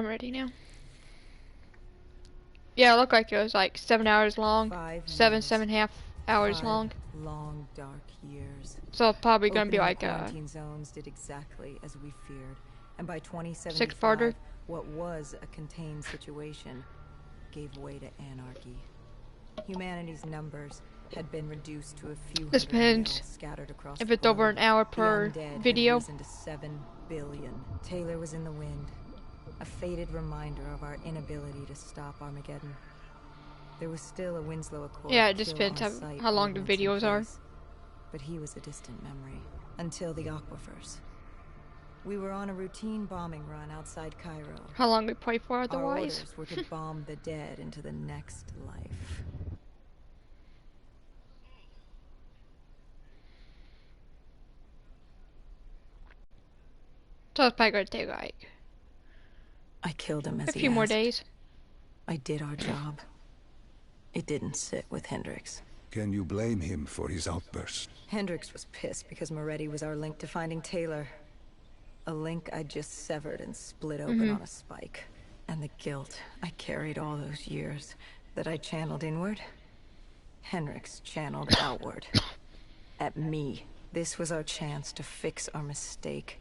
I'm ready now. Yeah, it looked like it was like 7 hours long. 7.5 hours long. Long, dark years. So probably gonna be Opening like the a quarantine zones did exactly as we feared. And by 2075, six-parter. what was a contained situation gave way to anarchy. Humanity's numbers had been reduced to a few This hundred mil depends scattered across if the it's over globe. an hour The per undead video. had risen to 7 billion. Taylor was in the wind, a faded reminder of our inability to stop Armageddon. There was still a Winslow Accord. Yeah, it just depends how long the videos are. But he was a distant memory until the aquifers. We were on a routine bombing run outside Cairo. How long we play for Our otherwise. orders were to bomb the dead into the next life. So it's probably gonna take like I killed him as a he few more asked. days. I did our job. It didn't sit with Hendricks. Can you blame him for his outburst? Hendricks was pissed because Moretti was our link to finding Taylor. A link I just severed and split open on a spike. And the guilt I carried all those years that I channeled inward, Hendricks channeled outward. At me. This was our chance to fix our mistake,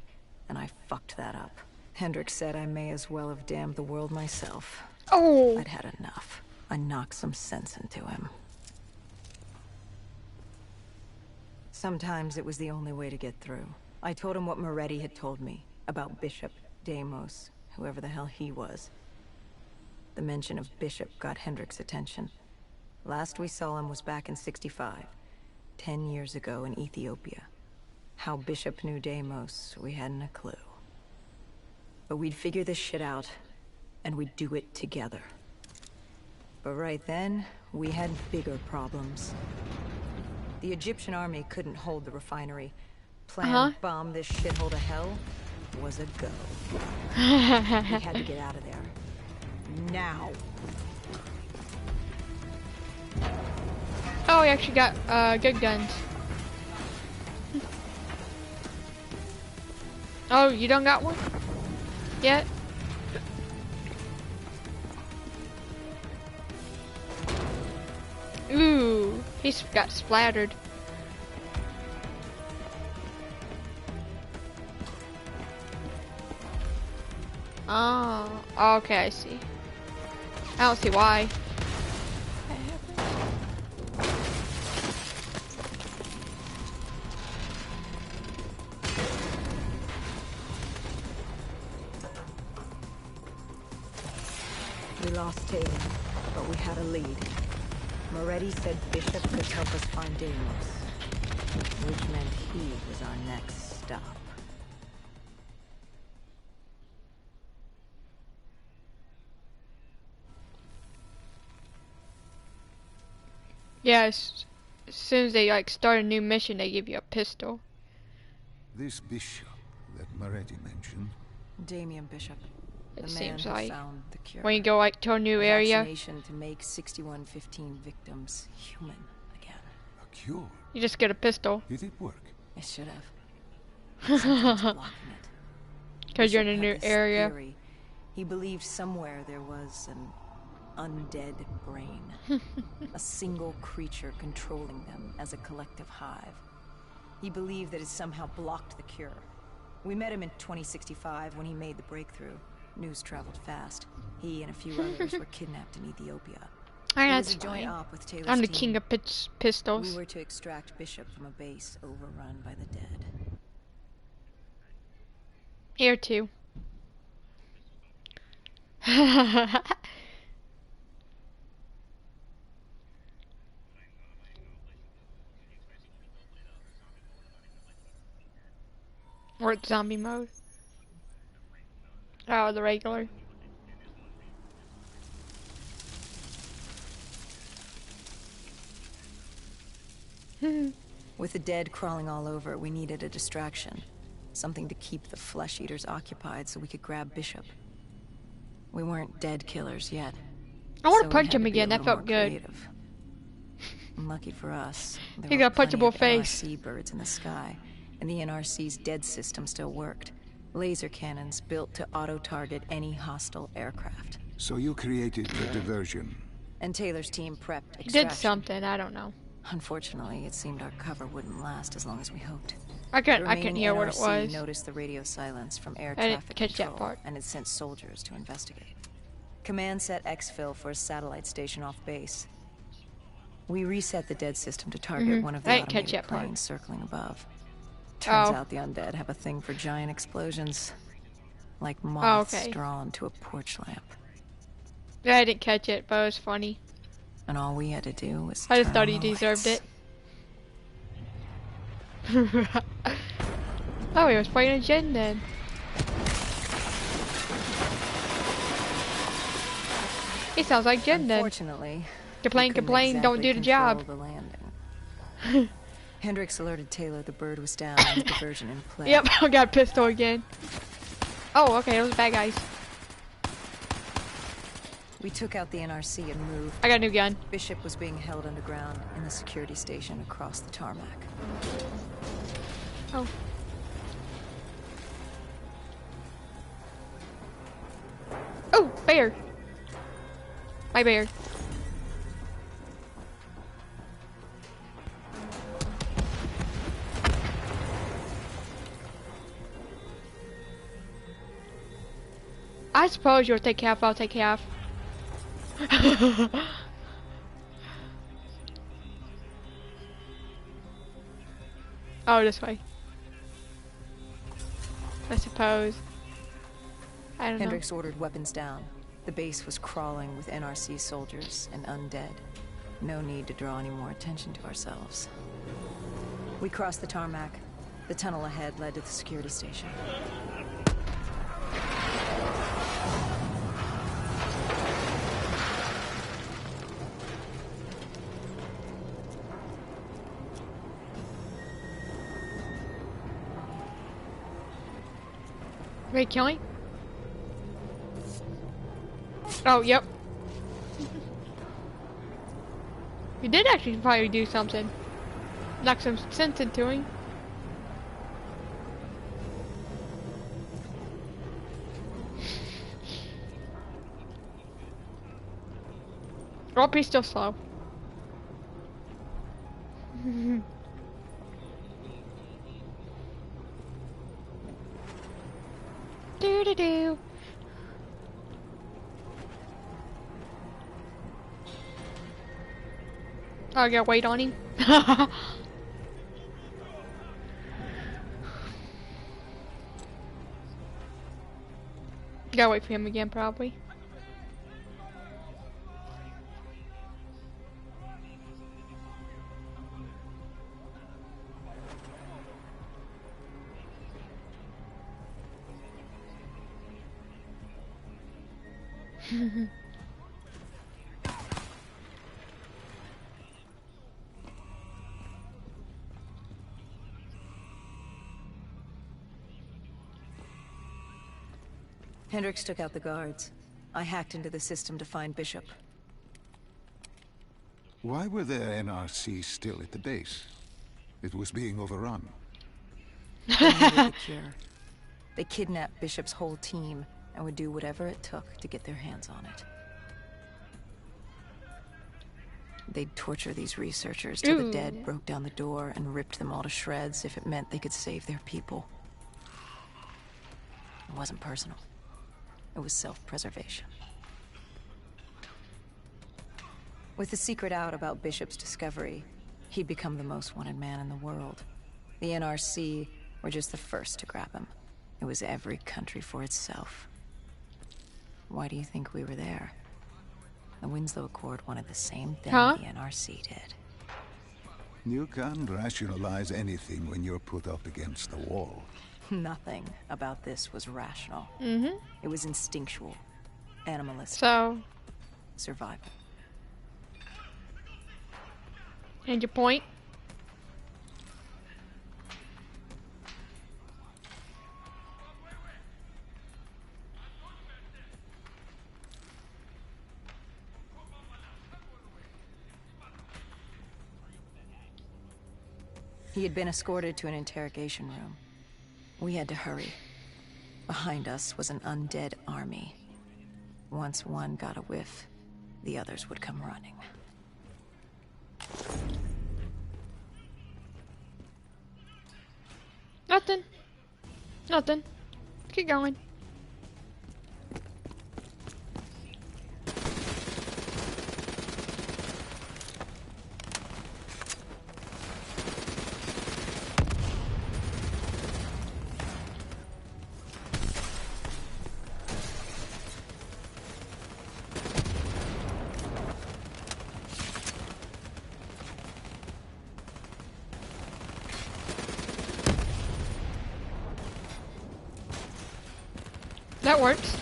and I fucked that up. Hendricks said I may as well have damned the world myself. Oh! I'd had enough. I knocked some sense into him. Sometimes it was the only way to get through. I told him what Moretti had told me about Bishop, Deimos, whoever the hell he was. The mention of Bishop got Hendricks' attention. Last we saw him was back in '65, 10 years ago in Ethiopia. How Bishop knew Deimos, we hadn't a clue. But we'd figure this shit out, and we'd do it together. But right then, we had bigger problems. The Egyptian army couldn't hold the refinery. Plan bomb this shithole to hell was a go. We had to get out of there. Now. Oh, we actually got good guns. Oh, you don't got one? Yet? Ooh, he's got splattered. Oh, okay, I see. I don't see why. We lost Taylor, but we had a lead. Moretti said Bishop could help us find Deimos, which meant he was our next stop. Yeah, as soon as they like start a new mission, they give you a pistol. This bishop that Moretti mentioned. Damien Bishop. It The seems man who like found the cure. when you go like to a new area, Vaccination to make 6115 victims human again. A cure? you just get a pistol Did it work? It should have. Something's blocking it. because you're in a Bishop new had this area. theory. He believed somewhere there was an undead brain. A single creature controlling them as a collective hive. He believed that it somehow blocked the cure. We met him in 2065 when he made the breakthrough. News traveled fast. He and a few others were kidnapped in Ethiopia. Alright, It was that's a joint fine. op with Taylor's I'm the team. king of pistols. We were to extract Bishop from a base overrun by the dead. Here too. Or it's zombie mode. Oh, the regular. With the dead crawling all over, we needed a distraction. Something to keep the flesh eaters occupied so we could grab Bishop. We weren't dead killers yet. I want so to punch we had him be a again. That little felt more good. creative. Lucky for us, there He were got a plenty punchable of face. NRC birds in the sky, and the NRC's dead system still worked. Laser cannons built to auto-target any hostile aircraft. So you created the diversion. And Taylor's team prepped He extraction. did something, I don't know. Unfortunately, it seemed our cover wouldn't last as long as we hoped. I couldn't Remaining hear what it NRC was. noticed the radio silence from air I didn't traffic catch that control part. and had sent soldiers to investigate. Command set exfil for a satellite station off base. We reset the dead system to target one of the I didn't catch automated that part. planes circling above. Turns Oh. out the undead have a thing for giant explosions. Like moths okay. drawn to a porch lamp. Yeah, I didn't catch it, but it was funny. And all we had to do was I just turn thought on he the deserved lights. it. Oh, he was playing a Jin then. He sounds like Jin then. Unfortunately, Complain, we couldn't complain, don't do the exactly job. control the landing. Hendricks alerted Taylor the bird was down and the diversion in play. Yep, I got a pistol again. Oh, okay, those are bad guys. We took out the NRC and moved. I got a new gun. Bishop was being held underground in the security station across the tarmac. Oh. Oh, bear. My bear. I suppose you'll take half, I'll take half. Oh, this way. I suppose. I don't Hendricks ordered weapons down. The base was crawling with NRC soldiers and undead. No need to draw any more attention to ourselves. We crossed the tarmac. The tunnel ahead led to the security station. know. Ready to kill him? Oh, yep. You did actually probably do something. Knock some sense into him. Oh, he's still slow. Do do do. Oh, I gotta wait on him. Gotta wait for him again, probably. Hendricks took out the guards. I hacked into the system to find Bishop. Why were there NRC still at the base? It was being overrun. They needed the cure. They kidnapped Bishop's whole team and would do whatever it took to get their hands on it. They'd torture these researchers till the dead broke down the door and ripped them all to shreds if it meant they could save their people. It wasn't personal. It was self-preservation. With the secret out about Bishop's discovery, he'd become the most wanted man in the world. The NRC were just the first to grab him. It was every country for itself. Why do you think we were there? The Winslow Accord wanted the same thing the NRC did. You can't rationalize anything when you're put up against the wall. Nothing about this was rational. It was instinctual, animalistic, So, survival. and your point? He had been escorted to an interrogation room. We had to hurry. Behind us was an undead army. Once one got a whiff, the others would come running. Nothing. Nothing. Keep going. That works.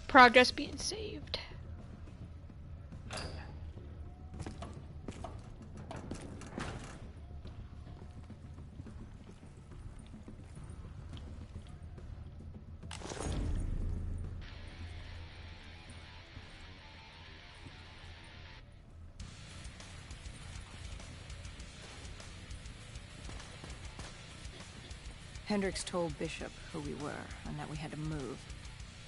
Progress being saved. Hendricks told Bishop who we were and that we had to move.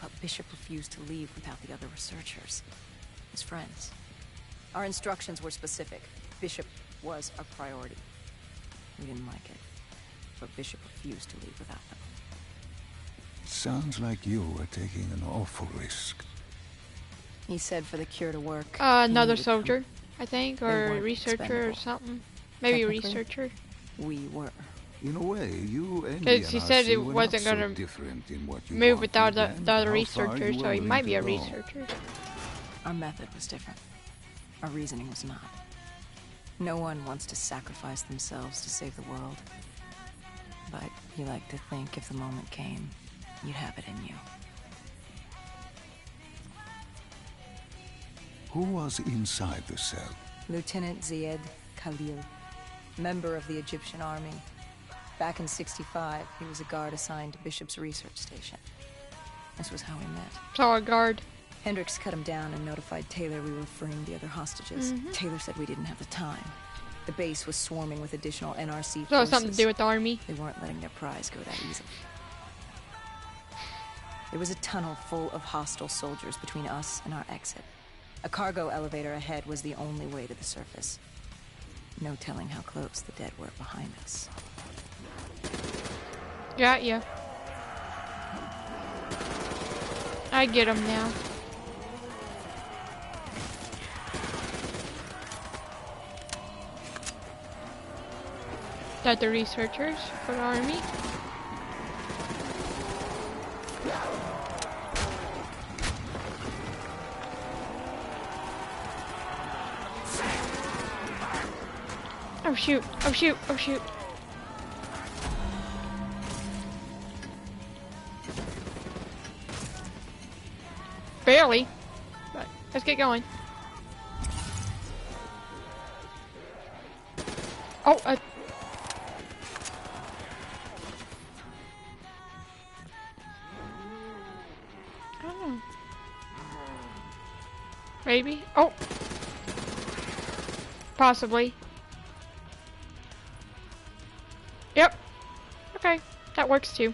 But Bishop refused to leave without the other researchers. His friends. Our instructions were specific. Bishop was a priority. We didn't like it. But Bishop refused to leave without them. It sounds like you were taking an awful risk. He said for the cure to work... Another he needed soldier, them. I think, They or weren't researcher or expendable. something. Maybe a Technically, researcher. We were. In a way, you and the 'Cause he said NRC it were wasn't not gonna so different in what you Move wanted without the and other how far researcher, you so were he might be a willing to go. researcher. Our method was different. Our reasoning was not. No one wants to sacrifice themselves to save the world. But you like to think if the moment came, you'd have it in you. Who was inside the cell? Lieutenant Zied Khalil, member of the Egyptian army. Back in '65, he was a guard assigned to Bishop's research station. This was how we met. So a guard. Hendricks cut him down and notified Taylor we were freeing the other hostages. Taylor said we didn't have the time. The base was swarming with additional NRC So forces. something to do with the army. They weren't letting their prize go that easily. There was a tunnel full of hostile soldiers between us and our exit. A cargo elevator ahead was the only way to the surface. No telling how close the dead were behind us. Got ya. I get him now. That the researchers for the army. Oh shoot, oh shoot, oh shoot. Barely. But let's get going. Oh, I don't know. Maybe. Oh. Possibly. Yep. Okay. That works too.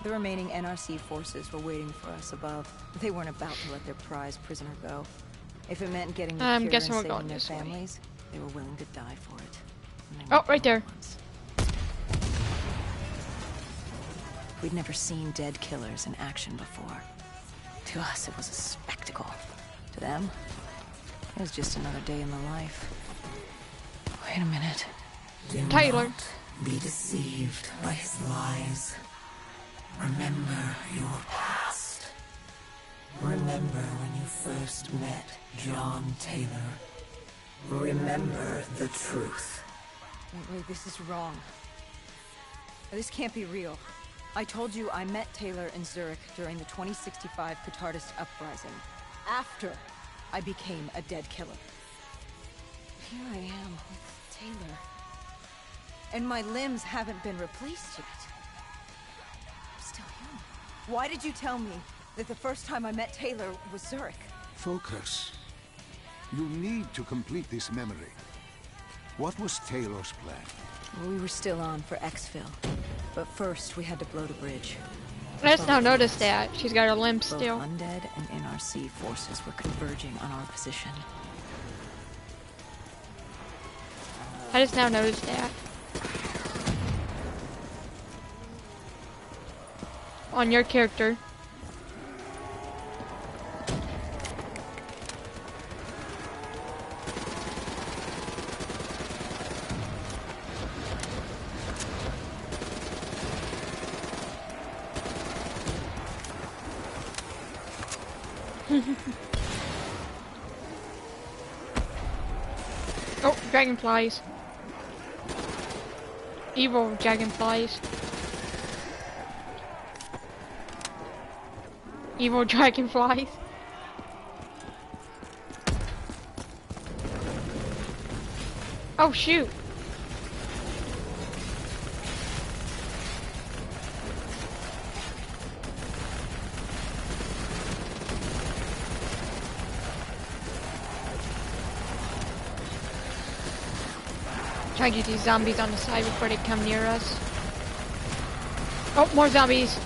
The remaining NRC forces were waiting for us above. They weren't about to let their prize prisoner go. If it meant getting the I'm cure guessing and we're saving going their this way. families, they were willing to die for it. And they Oh, weren't right the there. only ones. We'd never seen dead killers in action before. To us, it was a spectacle. To them, it was just another day in the life. Wait a minute. Taylor. Be deceived by his lies. Remember your past. Remember when you first met John Taylor. Remember the truth. Wait, this is wrong. This can't be real. I told you I met Taylor in Zurich during the 2065 Catardist Uprising, after I became a dead killer. Here I am with Taylor. And my limbs haven't been replaced yet. I'm still human. Why did you tell me that the first time I met Taylor was Zurich? Focus. You need to complete this memory. What was Taylor's plan? Well, we were still on for Exfil. But first, we had to blow the bridge. I just now noticed that. She's got her limbs Both still. undead and NRC forces were converging on our position. I just now noticed that. On your character. Oh, dragonflies. Evil dragonflies. Evil dragonflies. Oh shoot. Try to get these zombies on the side before they come near us. Oh, more zombies.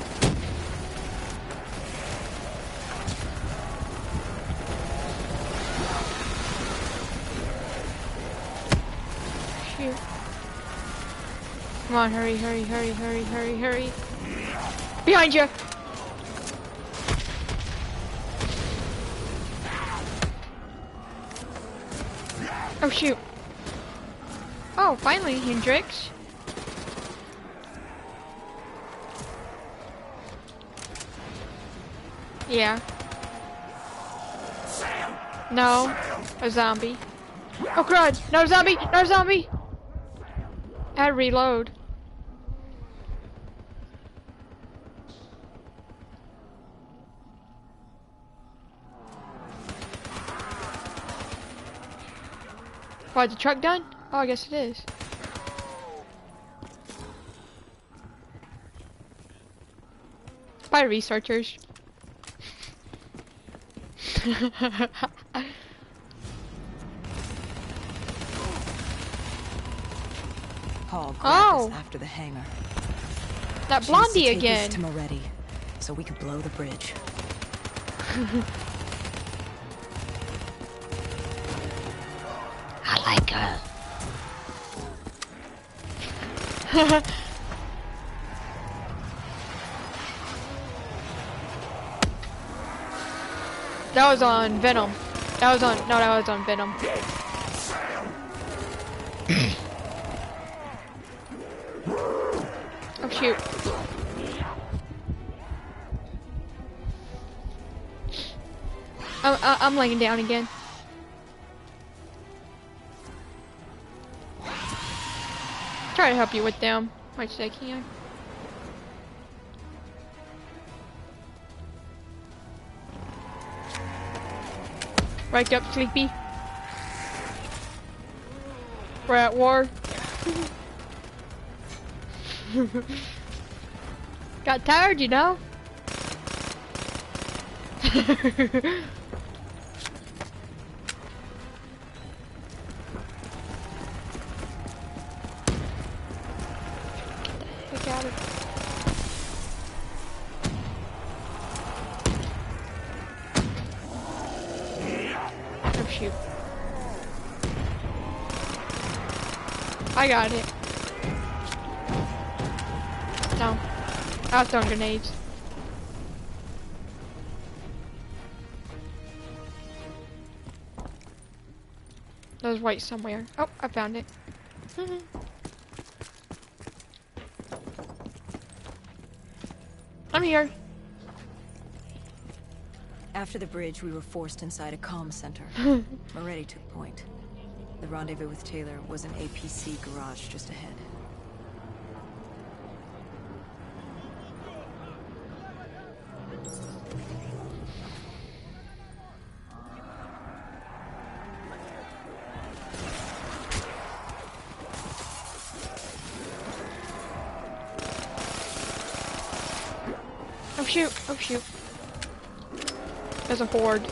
Shoot. Come on, hurry, hurry, hurry, hurry, hurry, hurry. Behind you! Oh shoot. Oh, finally, Hendrix. Yeah. No, a zombie. Oh crud! No zombie! No zombie! I had to reload. Oh, is the truck done? Oh, I guess it is. By researchers. Paul grabbed Oh. us after the hangar. That She was to blondie take again. us to Moretti, so we could blow the bridge. I like her. That was on Venom. That was on, no, that was on Venom. Oh shoot. I'm laying down again. Try to help you with them, much as I can. Wake up, Sleepy. We're at war. Got tired, you know? Get the heck out of Oh shoot. I got it. No. I was throwing grenades. There's white somewhere. Oh, I found it. I'm here. After the bridge, we were forced inside a comm center. Moretti took point. The rendezvous with Taylor was an APC garage just ahead. Oh shoot, oh shoot. There's a horde.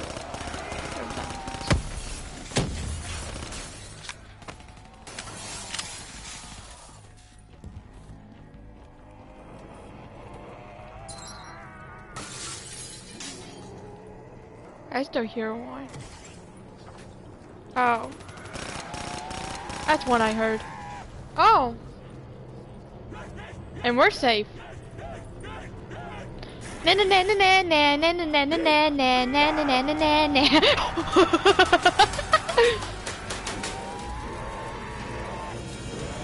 That's the hero one. Oh. That's one I heard. Oh. And we're safe. Na na na na na na na na na na na na na na na na.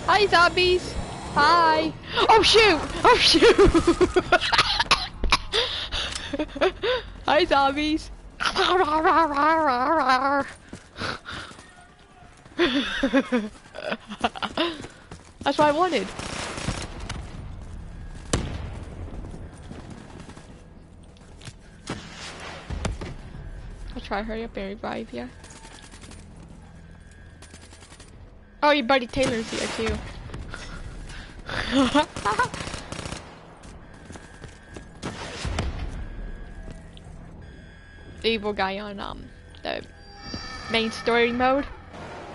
Hi zombies. Hi. Oh shoot. Oh shoot. Hi zombies. That's what I wanted. I'll try to hurry up and revive ya. Oh, your buddy Taylor's here too. The evil guy on the main story mode,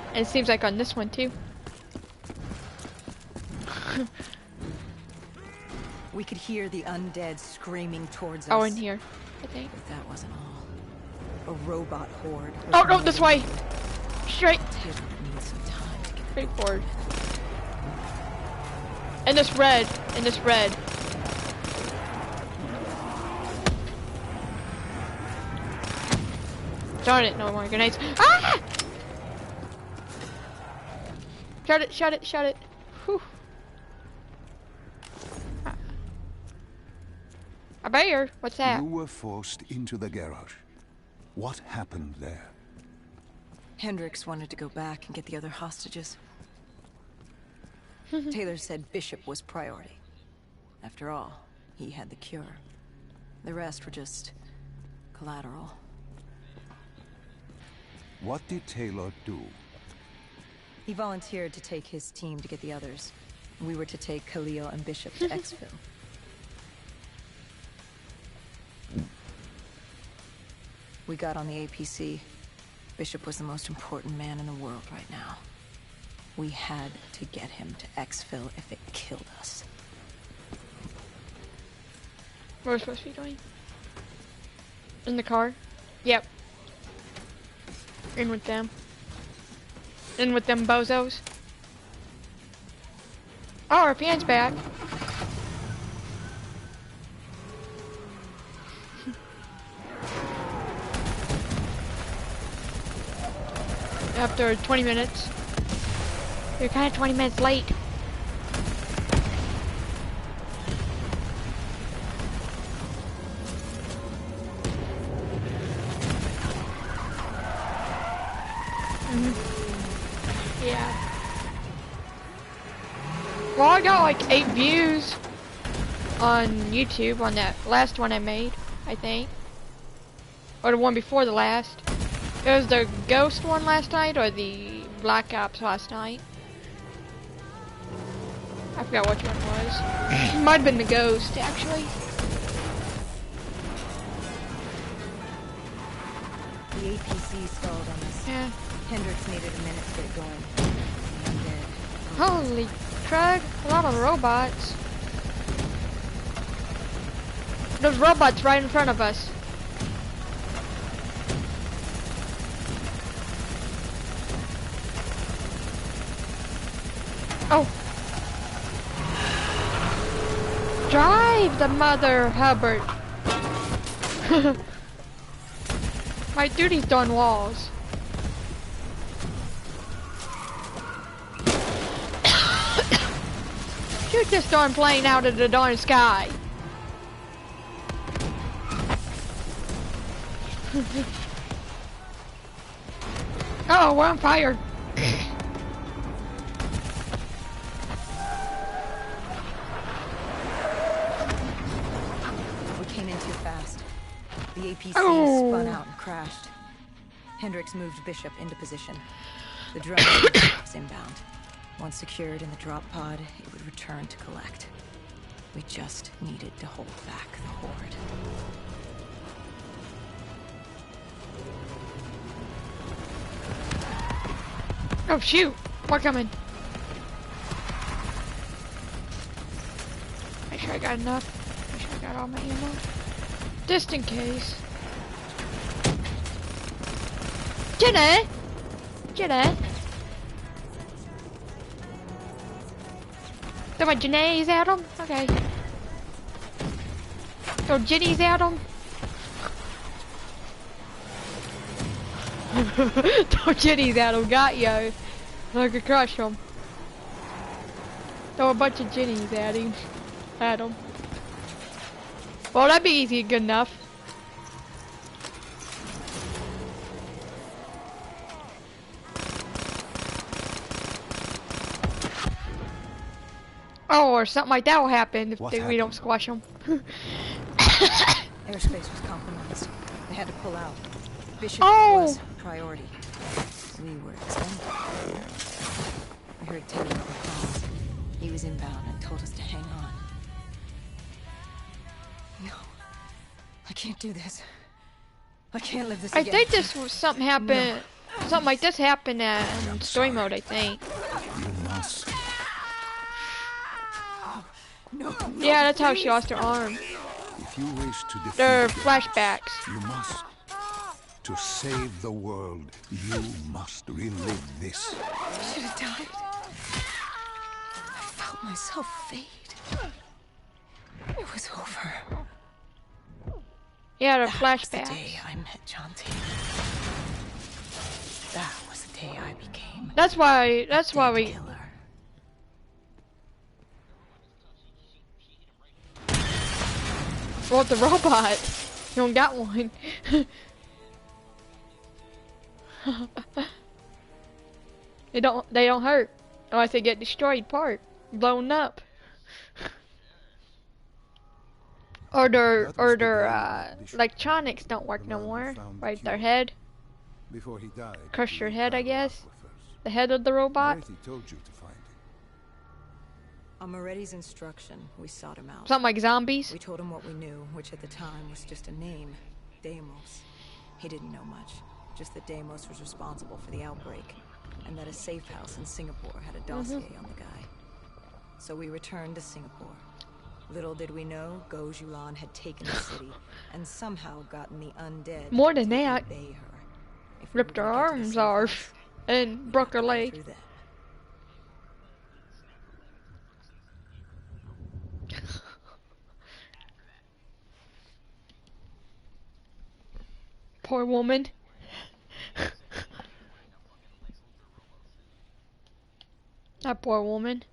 and it seems like on this one too. We could hear the undead screaming towards us. Oh, in here, I think. But that wasn't all. A robot horde. Oh no, this way! Straight! Taylor needs some time to get Straight forward. And this red, and this red. Darn it, no more grenades. Ah! Shut it, shut it, shut it. Whew. A bear? What's that? You were forced into the garage. What happened there? Hendricks wanted to go back and get the other hostages. Taylor said Bishop was priority. After all, he had the cure. The rest were just collateral. What did Taylor do? He volunteered to take his team to get the others. We were to take Khalil and Bishop to exfil. We got on the APC. Bishop was the most important man in the world right now. We had to get him to exfil if it killed us. What are we supposed to be doing? In the car? Yep. In with them. In with them bozos. Oh, our fan's back. After 20 minutes. You're kind of 20 minutes late. Yeah. Well, I got like 8 views on YouTube on that last one I made, I think. Or the one before the last. It was the Ghost one last night or the Black Ops last night. I forgot which one it was. Might have been the Ghost, actually. The APC stalled on us. Yeah. Hendricks needed a minute to get it going. I'm dead. Holy crud, a lot of robots. There's robots right in front of us. Oh. Drive the mother Hubbard. My duty's done walls. Shoot this darn plane out of the darn sky. Oh, we're on fire. We came in too fast. The APC Oh. spun out and crashed. Hendricks moved Bishop into position. The drone was inbound. Once secured in the drop pod, it would return to collect. We just needed to hold back the horde. Oh shoot! More coming. Make sure I got enough. Make sure I got all my ammo. Just in case. Jenny! Jenny! So my Jenny's at him? Okay. So Jenny's at him? Throw Jenny's at him, got yo. I could crush him. Throw a bunch of Jenny's at him. At him. Well, that'd be easy and good enough. Oh, or something like that will happen if we don't squash them. Airspace was compromised. They had to pull out. Bishop Oh. was priority. We were expendable. I heard Taylor over calls. He was inbound and told us to hang on. No. I can't do this. I can't live this I again. think this was something happened. Something like this happened in story mode, I think. You must. No. Yeah, that's how she lost her arm. If you wish to defeat They're your flashbacks. you must. To save the world, you must relive this. I should have died. I felt myself fade. It was over. Yeah, they're That was the flashbacks. day I met John T. That was the day I became That's why dead we. killer. Well, the robot. You don't got one. They don't hurt unless they get destroyed, blown up. Or their electronics don't work no more. Right, their head, Before he died, crush your head, I guess. Aquifers. The head of the robot. Moretti told you to find him. On Moretti's instruction, we sought him out. Something like zombies. We told him what we knew, which at the time was just a name, Deimos. He didn't know much, just that Deimos was responsible for the outbreak, and that a safe house in Singapore had a dossier on the guy. So we returned to Singapore. Little did we know, Goh Julan had taken the city, and somehow gotten the undead More than to that, obey her. If we ripped were her to get to the arms safe off house, and broke her through leg. them. Poor woman. That poor woman.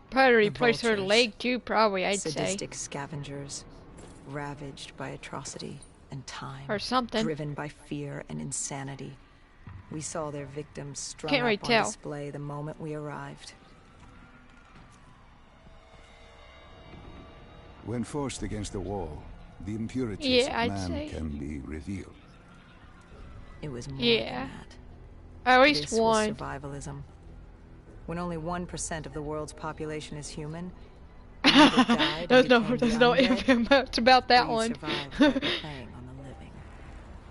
Probably replace her vultures. leg too, probably, I'd say. Sadistic scavengers, ravaged by atrocity and time, Or something. driven by fear and insanity. We saw their victims strung Can't up really on tell. display the moment we arrived. When forced against the wall, the impurities Yeah, of I'd man say. can be revealed. It was more Yeah. than that. At least This was one. survivalism. When only 1% of the world's population is human, we either died There's and no, became there's the no undead, info much about that or you one. survived by preying on the living.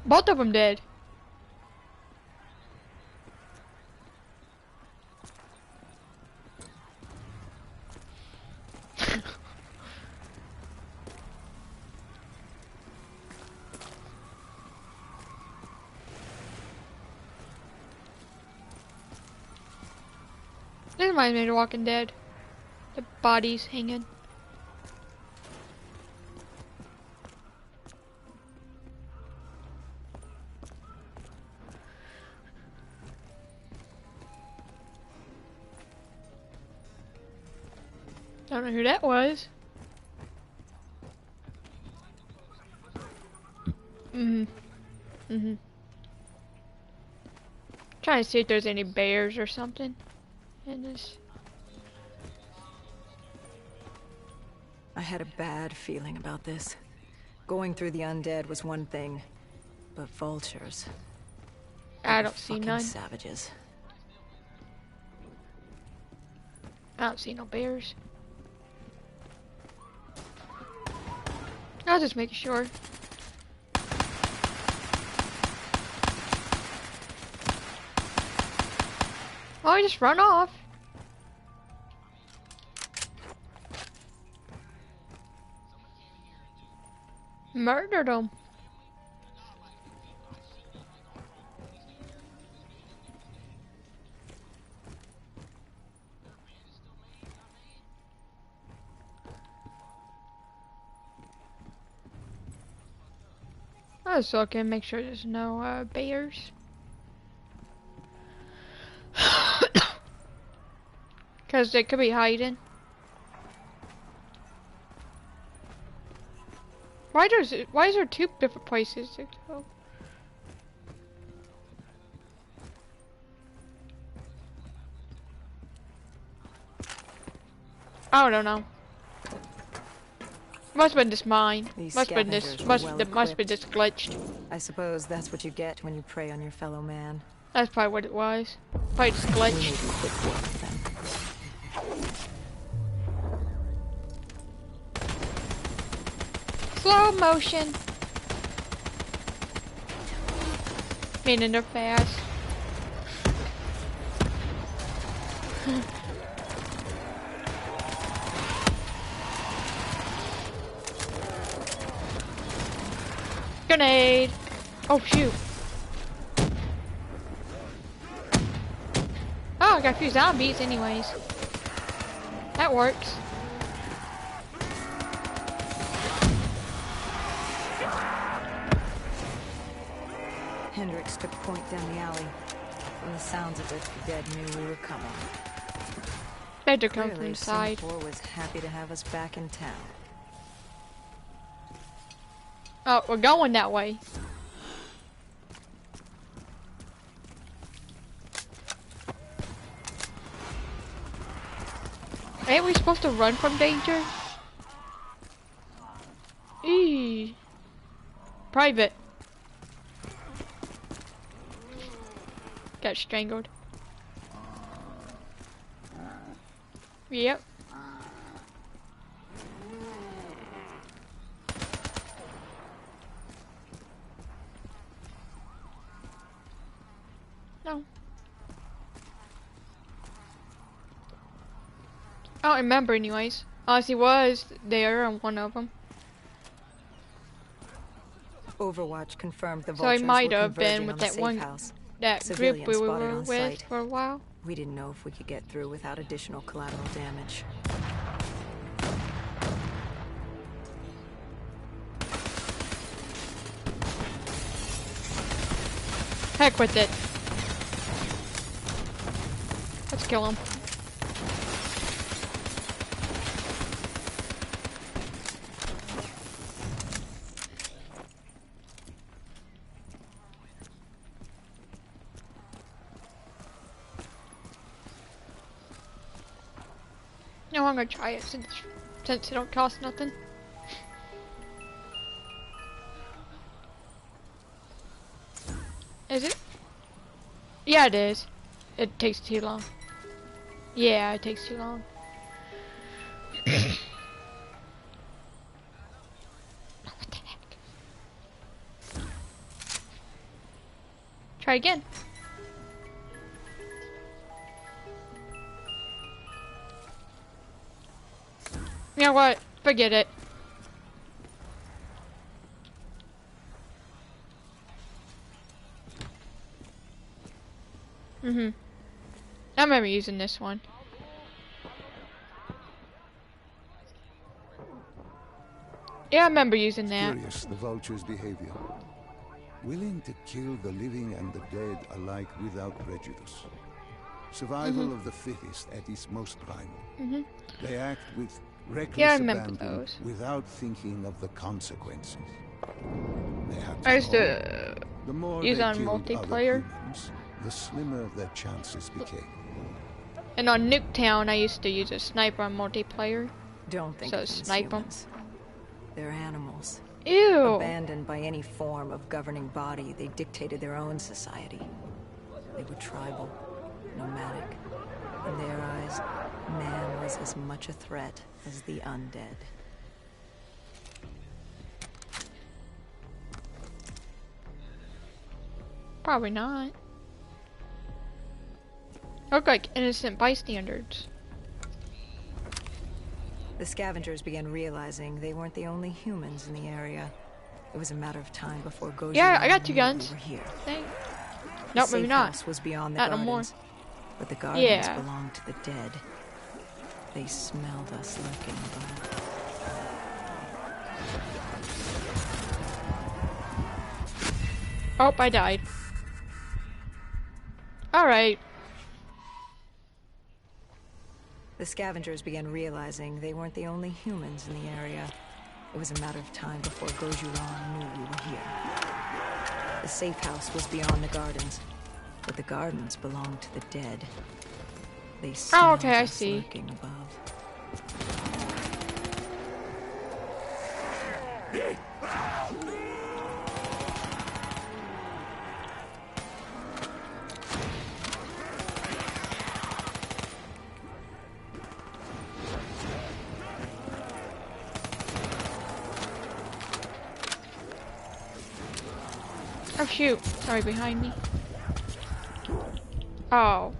Both of them did. This reminds me of The Walking Dead. The bodies hanging. Don't know who that was. Trying to see if there's any bears or something in this. I had a bad feeling about this. Going through the undead was one thing, but vultures... I don't see fucking none. Savages. I don't see no bears. I'll just make sure. Oh, I just run off. Murdered him. I was looking, make sure there's no bears. Because they could be hiding. Why is there two different places to go? I don't know. Must have been this mine. Must have been this glitched. I suppose that's what you get when you prey on your fellow man. That's probably what it was. Probably just glitched. We need to quit work then. Slow motion. Meaning they're fast. Grenade! Oh shoot! Oh, I got a few zombies anyways. That works. Hendricks took point down the alley. From the sounds of it, the dead knew we were coming. Better come from Clearly, the side. Singapore was happy to have us back in town. Oh, we're going that way. Ain't we supposed to run from danger? Eee. Private. Got strangled. Yep. No. I don't remember anyways. Unless he was there on one of them. Overwatch confirmed the So he vultures might were have been converging with on the that safe one, house. that Civilians group we spotted were on with site. for a while. We didn't know if we could get through without additional collateral damage. Heck with it. Let's kill him. No, I'm gonna try it since it don't cost nothing. Is it? Yeah, it is. It takes too long. Yeah, it takes too long. What the heck? Try again. You know what? Forget it. I remember using this one. Yeah, I remember using that. Curious, the vulture's behavior. Willing to kill the living and the dead alike without prejudice. Survival of the fittest at its most primal. They act with reckless Yeah, I remember abandon those. without thinking of the consequences. They have I used to to the more use they on killed multiplayer. other humans, the slimmer their chances became. And on Nuketown, I used to use a sniper on multiplayer. Don't think So of them as snipe 'em. humans. They're animals. Ew! Abandoned by any form of governing body, they dictated their own society. They were tribal, nomadic. In their eyes, man was as much a threat as the undead. Probably not. Look like innocent bystanders. The scavengers began realizing they weren't the only humans in the area. It was a matter of time before Goju Yeah, I got two knew guns. we were here. Thank. The Nope, maybe safe not. house was beyond the Not no more. gardens, but the gardens Yeah. belonged to the dead. They smelled us lurking above. Oh, I died. Alright. The scavengers began realizing they weren't the only humans in the area. It was a matter of time before Gojulan knew we were here. The safe house was beyond the gardens, but the gardens belonged to the dead. They smelled okay, I us see. lurking above. Oh shoot. Sorry, behind me. Oh.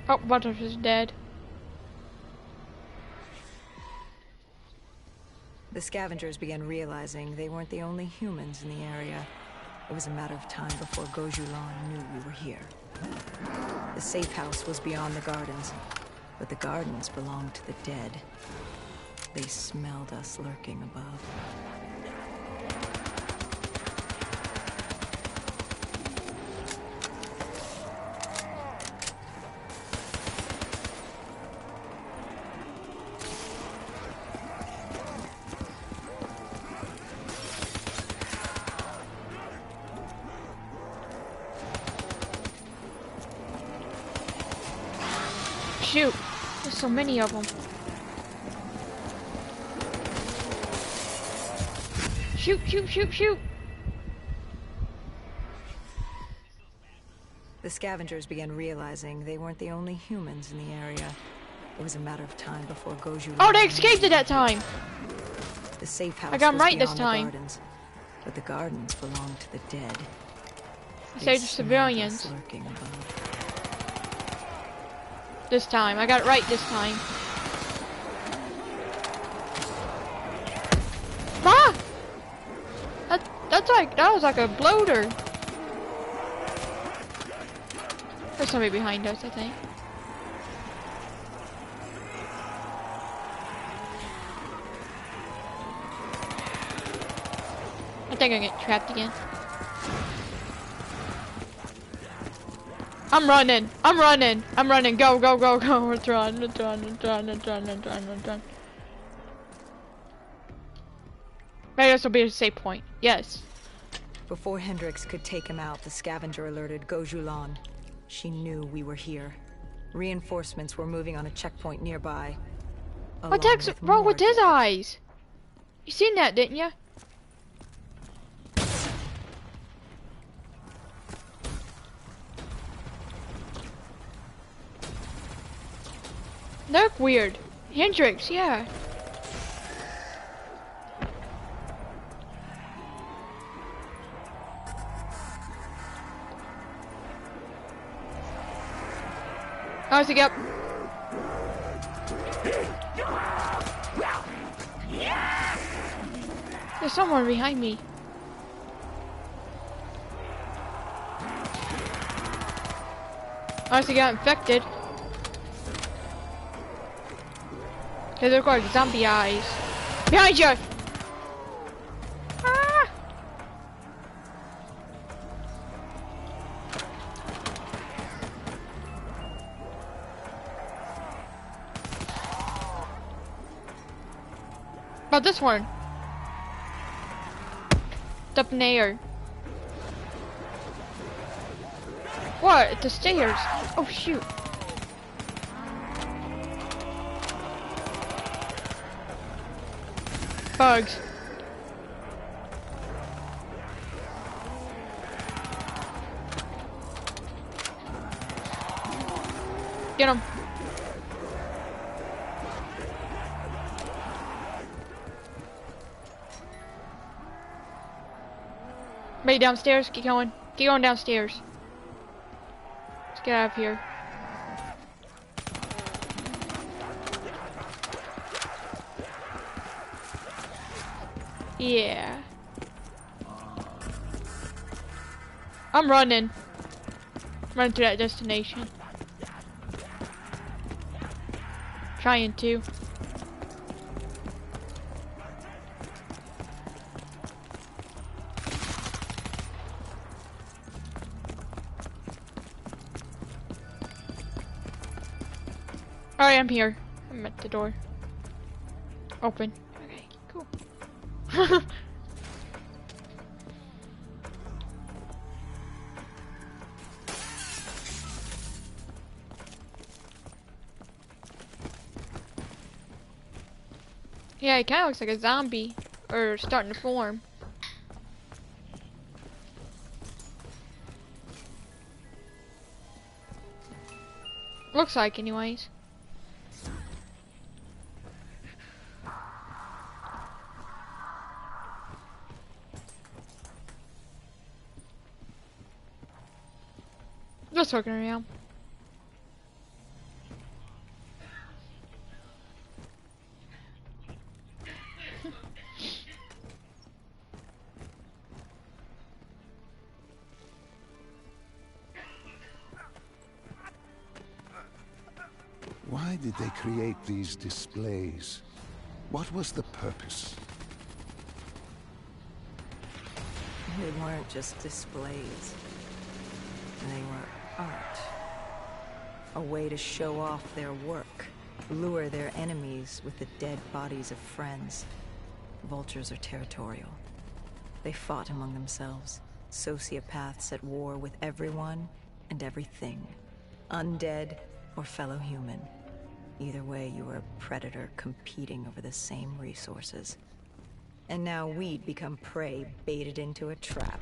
Oh, Butters is dead. The scavengers began realizing they weren't the only humans in the area. It was a matter of time before Gojulan knew we were here. The safe house was beyond the gardens, but the gardens belonged to the dead. They smelled us lurking above. Shoot. There's so many of them. Shoot, shoot, shoot, shoot. The scavengers began realizing they weren't the only humans in the area. It was a matter of time before Gojulan. Oh, they escaped at that time. The safe house I got 'em was right this beyond the time. gardens, but the gardens belonged to the dead. I They saved the smelled civilians us lurking above. this time. I got it right this time. Ah! That was like a bloater. There's somebody behind us, I think. I think I get trapped again. I'm running. I'm running. I'm running. Go, go, go, go. Let's run. Let's run. Let's run. Let's run. Let's run. Let's run. Maybe this will be a safe point. Yes. Before Hendrix could take him out, the scavenger alerted Gojulan. She knew we were here. Reinforcements were moving on a checkpoint nearby. What the heck's wrong with his eyes? You seen that, didn't you? They look weird. Hendrix, yeah. Oh, I see, yep. There's someone behind me. I actually got infected. They look like zombie eyes. Behind you! Ah! about this one? It's up in the air. What? The stairs. Oh shoot. Bugs. Get him. Wait, downstairs? Keep going. Keep going downstairs. Let's get out of here. Yeah. I'm running. Running to that destination. Trying to. Alright, I'm here. I'm at the door. Open. Okay, cool. Yeah, it kind of looks like a zombie, or starting to form. Looks like, anyways. Just looking around. Why did they create these displays? What was the purpose? They weren't just displays. They were art. A way to show off their work. Lure their enemies with the dead bodies of friends. Vultures are territorial. They fought among themselves. Sociopaths at war with everyone and everything. Undead or fellow human. Either way, you were a predator competing over the same resources. And now we'd become prey baited into a trap.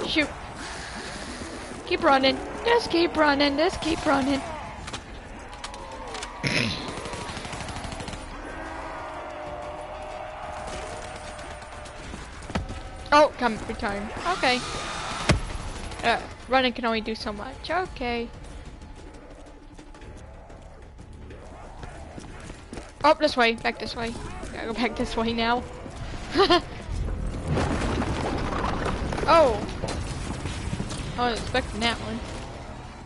Shoot. Keep running. Just keep running. Just keep running. Oh, come return. Okay. Running can only do so much. Okay. Oh, this way. Back this way. Gotta go back this way now. Oh. I was expecting that one.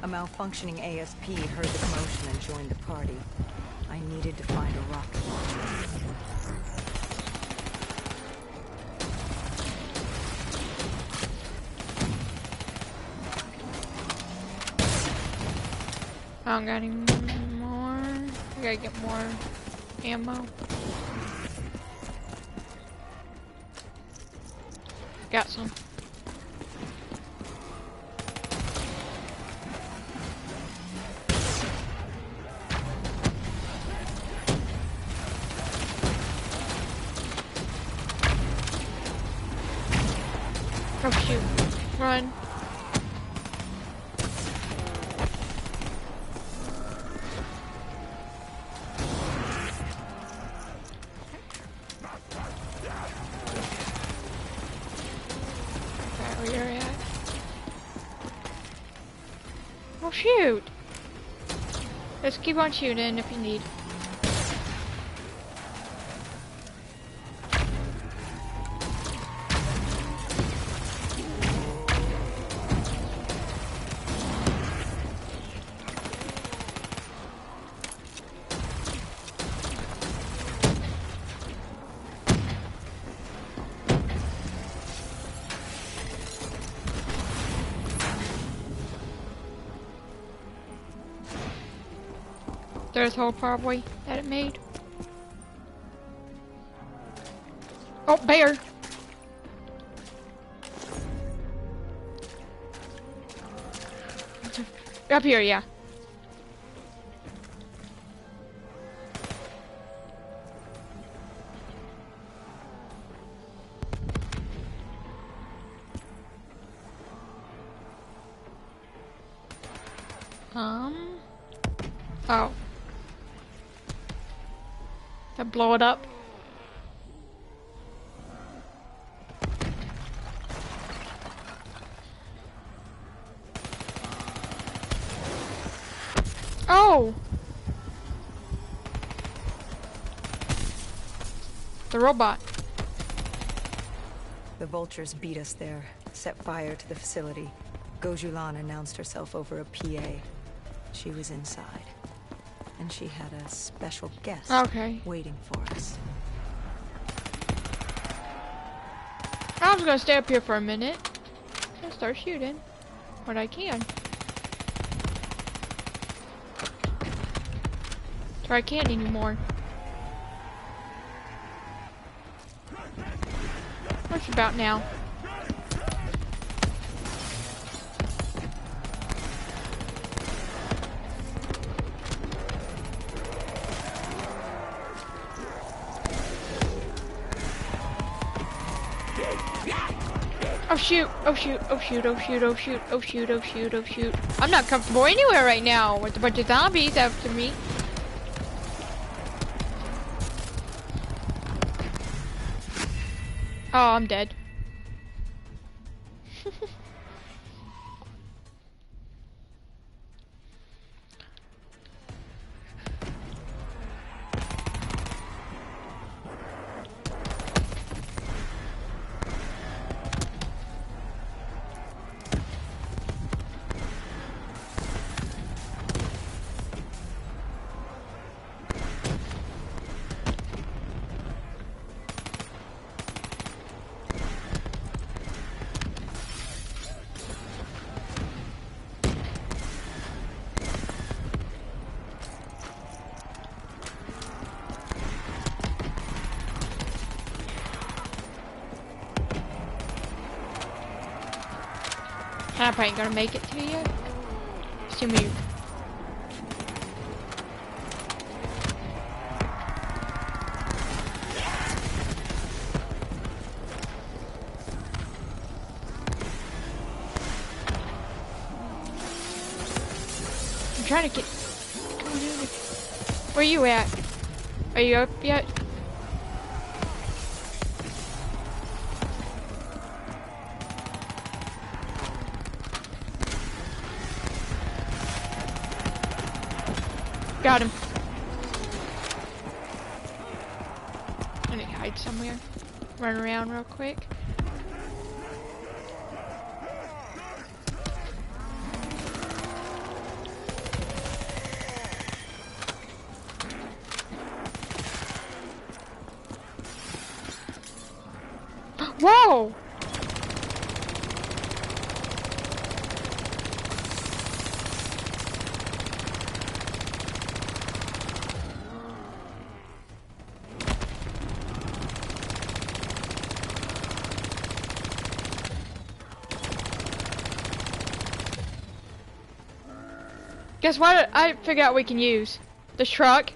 A malfunctioning ASP heard the commotion and joined the party. I needed to find a rocket launcher. I don't got any more. I gotta get more ammo. Got some. Oh shoot. Run. Where you're at. Oh shoot. Just keep on shooting if you need. There's the hole probably that it made. Oh, bear! Up here, yeah. Oh. That blow it up. Oh! The robot. The vultures beat us there, set fire to the facility. Gojulan announced herself over a PA. She was inside. And she had a special guest waiting for us. I was gonna stay up here for a minute and start shooting when I can. So I can't anymore. What's about now? Oh shoot, oh shoot, oh shoot, oh shoot, oh shoot, oh shoot, oh shoot, oh shoot. I'm not comfortable anywhere right now with a bunch of zombies after me. Oh, I'm dead. I probably ain't gonna make it to you. Assuming you. I'm trying to get. Come on, dude. Where you at? Are you up yet? Got him. I need to hide somewhere. Run around real quick. Whoa! Guess what? I figured out we can use the truck.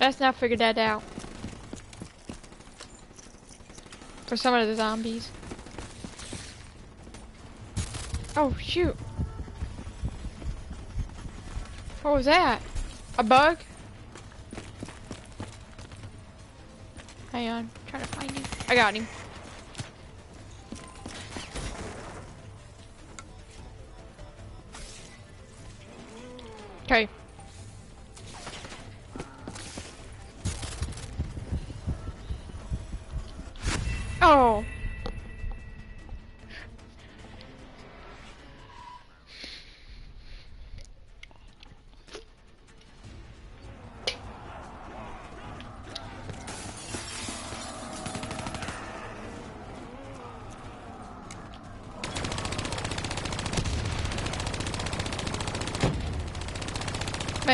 Let's not figure that out. For some of the zombies. Oh shoot. What was that? A bug? Hang on, I'm trying to find him. I got him. Okay. Oh.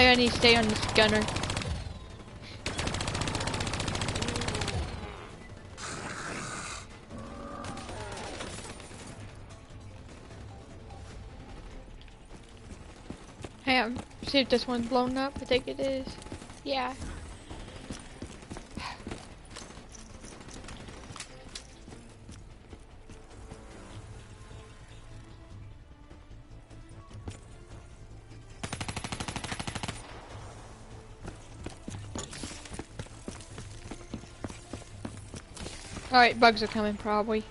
Maybe I need to stay on this gunner. Hang on, see if this one's blown up. I think it is. Yeah. Alright, bugs are coming probably.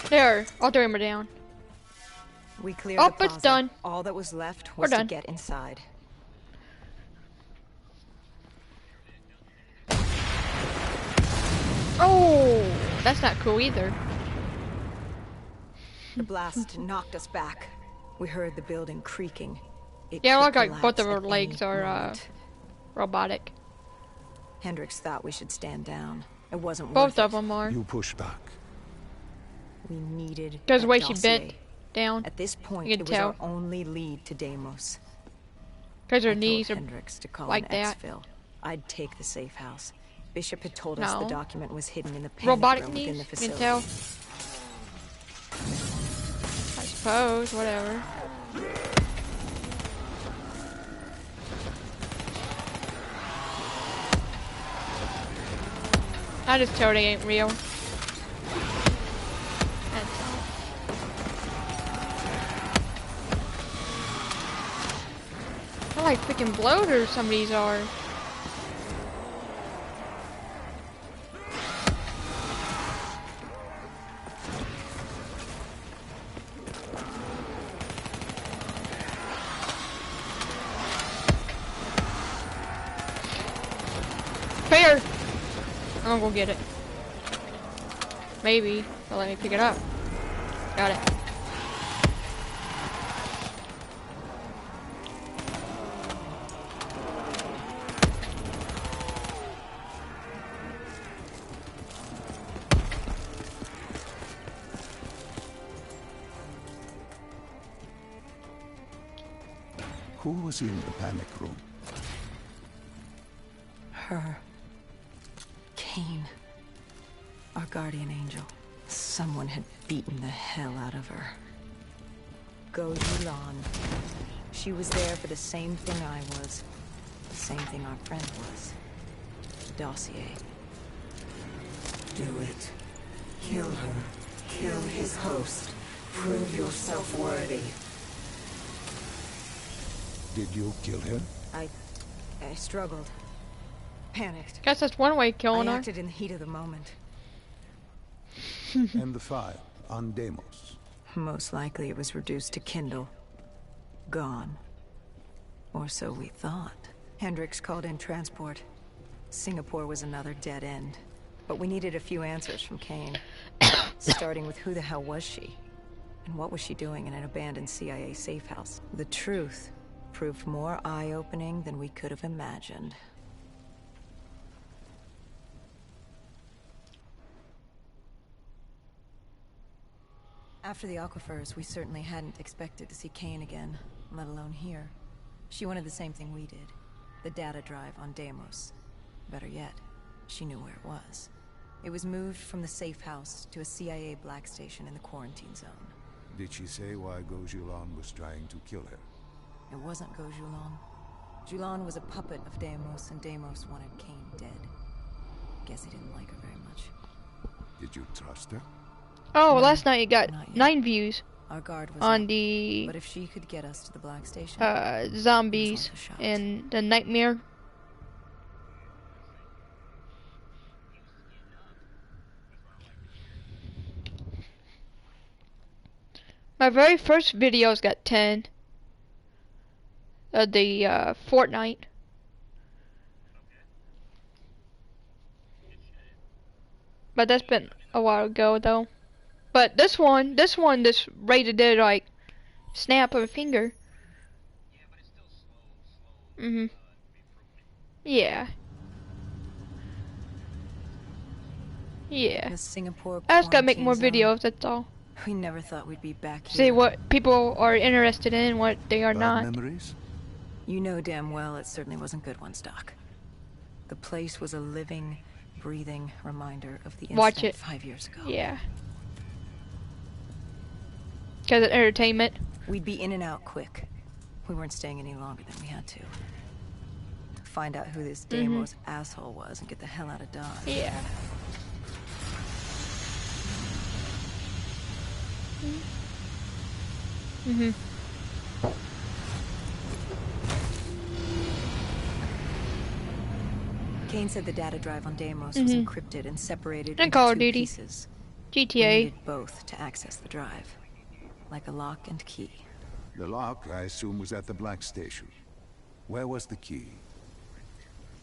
There, all three of them are down. We cleared Oh, the plaza. it's done. All that was left We're was to done. get inside. Oh, that's not cool either. The blast knocked us back. We heard the building creaking. It Yeah, could look like both collapse of our at legs any are moment. robotic. Hendricks thought we should stand down. It wasn't Both worth of them are. You push back. We needed Because that the way she dossier. bent down. At this point, You can it was tell. our only lead to Deimos. Because her I told knees are Hendricks to call like an that. exfil. I'd take the safe house. Bishop had told us the No. document was hidden in the panic robotic room within knees. the You can facility. tell. I suppose, whatever. I just totally ain't real. That's all. They're like freaking bloaters, some of these are. Fair! I'm gonna go get it. Maybe they'll let me pick it up. Got it. Who was in the panic room? Her. Kane. Our guardian angel. Someone had beaten the hell out of her. Go Yulan. She was there for the same thing I was. The same thing our friend was. The dossier. Do it. Kill her. Kill his host. Prove yourself worthy. Did you kill her? I struggled. Panicked. Guess that's one way of killing I her. acted in the heat of the moment. And the file on Deimos? Most likely it was reduced to kindle. Gone. Or so we thought. Hendricks called in transport. Singapore was another dead end. But we needed a few answers from Kane. Starting with who the hell was she? And what was she doing in an abandoned CIA safe house? The truth proved more eye-opening than we could have imagined. After the aquifers, we certainly hadn't expected to see Kane again, let alone here. She wanted the same thing we did. The data drive on Deimos. Better yet, she knew where it was. It was moved from the safe house to a CIA black station in the quarantine zone. Did she say why Gojulan was trying to kill her? It wasn't Gojulan. Julan was a puppet of Deimos, and Deimos wanted Kane dead. Guess he didn't like her very much. Did you trust her? Oh, No, last night you got not yet. 9 views Our guard was on up, the but if she could get us to the black station, zombies worth a shot. and the nightmare. My very first video's got 10. The Fortnite. But that's been a while ago though. But this one just rated it like snap of a finger. Yeah. Yeah. the Singapore I just gotta make more quarantine zone. videos, that's all. We never thought we'd be back here. See what people are interested in, what they are Bad not. memories? You know damn well it certainly wasn't good ones, Doc. The place was a living, breathing reminder of the Watch incident it. 5 years ago. Yeah. Because of entertainment. We'd be in and out quick. We weren't staying any longer than we had to. Find out who this Deimos asshole was and get the hell out of Dodge. Yeah. Mhm. Kane said the data drive on Deimos was encrypted and separated And into Call of 2 Duty. pieces. We GTA. needed both to access the drive, like a lock and key. The lock, I assume, was at the Black Station. Where was the key?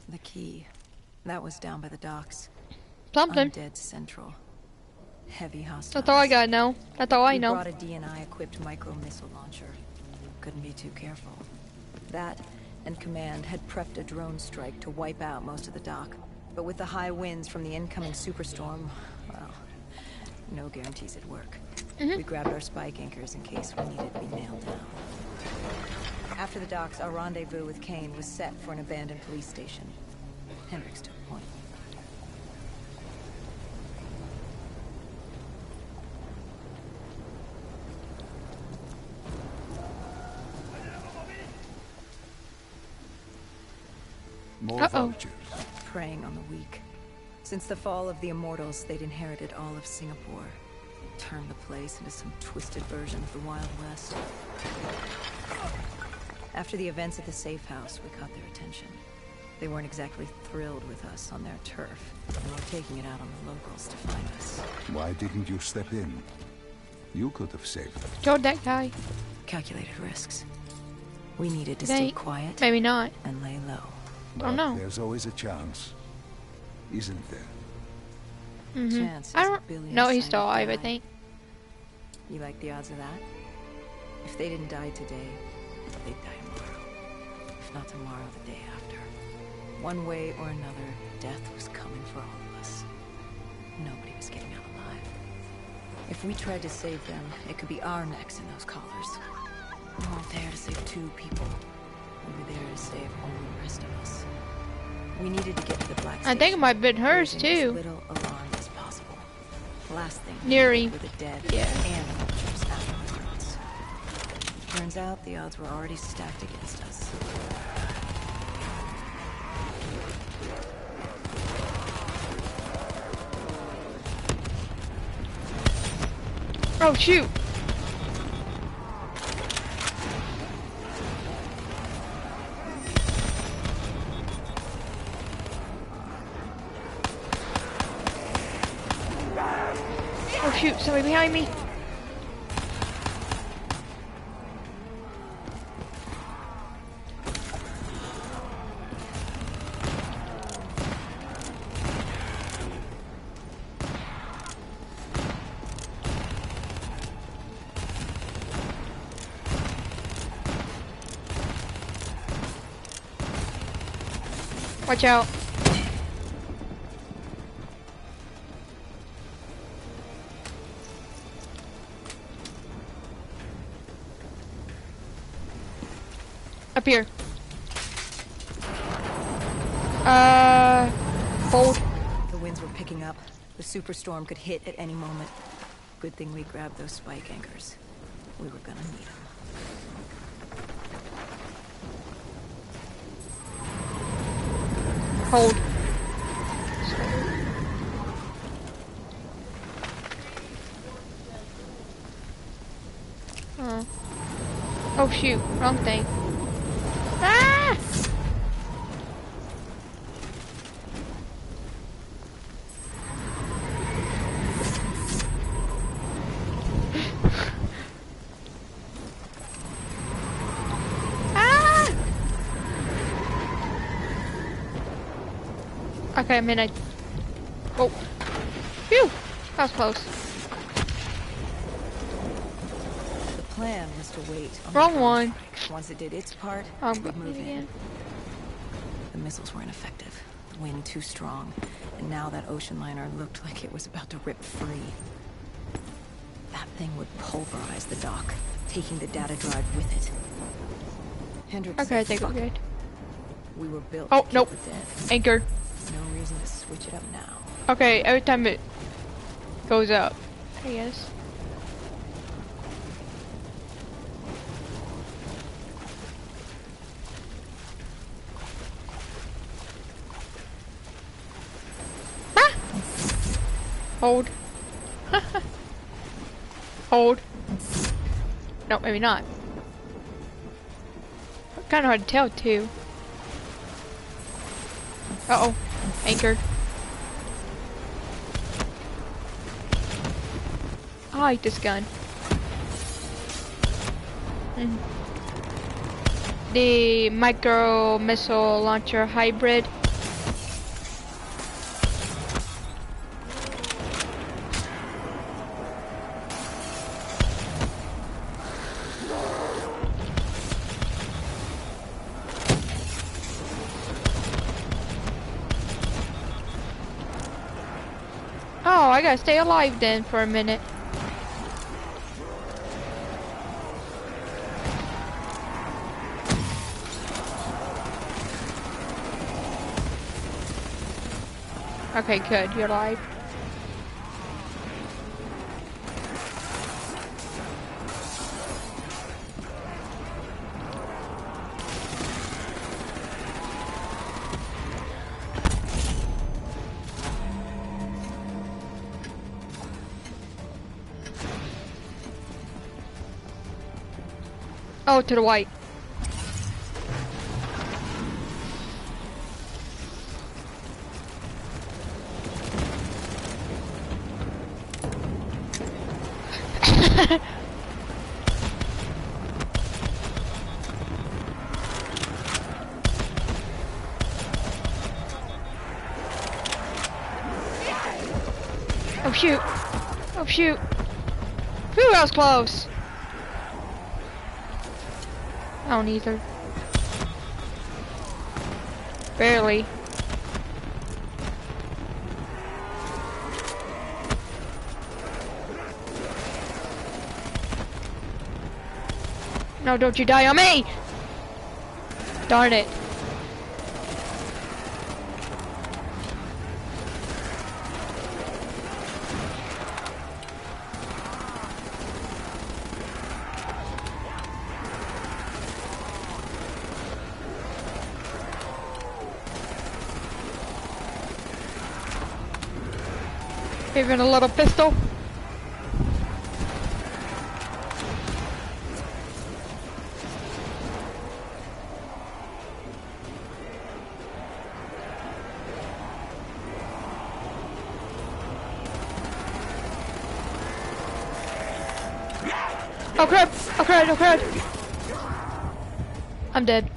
The key, that was down by the docks. Something. Undead Central. Heavy hostiles. That's all I gotta know. That's all I We know. brought a DNI-equipped micro-missile launcher. Couldn't be too careful. That and Command had prepped a drone strike to wipe out most of the dock. But with the high winds from the incoming superstorm, well, no guarantees it'd work. We grabbed our spike anchors in case we needed to be nailed down. After the docks, our rendezvous with Kane was set for an abandoned police station. Hendricks took point. More vultures. Preying on the weak. Since the fall of the Immortals, they'd inherited all of Singapore. Turned the place into some twisted version of the Wild West. After the events at the safe house, we caught their attention. They weren't exactly thrilled with us on their turf. They were taking it out on the locals to find us. Why didn't you step in? You could have saved them. Killed that guy. Calculated risks. We needed to They- stay quiet Maybe not. and lay low. I don't know. There's always a chance, isn't there? Chance I is a don't billion know. He's sided still alive, I die. think. You like the odds of that? If they didn't die today, they'd die tomorrow. If not tomorrow, the day after. One way or another, death was coming for all of us. Nobody was getting out alive. If we tried to save them, it could be our necks in those collars. We weren't there to save 2 people. We were there to save all the rest of us. We needed to get to the Black I Station, think it might have been hers raising as too. little alarm as possible. Last thing Neri. were the dead Yeah. and vultures afterwards. Turns out the odds were already stacked against us. Oh shoot! Oh shoot! Somebody behind me! Watch out. Up here. Hold. The winds were picking up. The superstorm could hit at any moment. Good thing we grabbed those spike anchors. We were gonna need them. Hold. Oh. Oh shoot, wrong thing. Ah! Ah! Okay, I'm in a... Oh. Phew! That was close. The plan was to wait on Wrong the one. strike. Once it did its part, I'm we'd going move in. again. The missiles were ineffective. The wind too strong. And now that ocean liner looked like it was about to rip free. That thing would pulverize the dock, taking the data drive with it. Hendrik Okay, I said, think we're "Fuck it. good. We were built Oh, to kill nope. the dead. Anchor. No reason to switch it up now." Okay, every time it goes up, I guess. Ah! Hold. Hold. No, maybe not. Kind of hard to tell too. Uh-oh. Anchor. I like this gun. The micro missile launcher hybrid. Oh, I gotta stay alive then for a minute. Okay, good. You're alive. Oh, to the white. Oh shoot! Oh shoot! Whew, that was close! I don't either. Barely. No, don't you die on me! Darn it. Even a little pistol. Oh crap! Oh crap! Oh crap! I'm dead.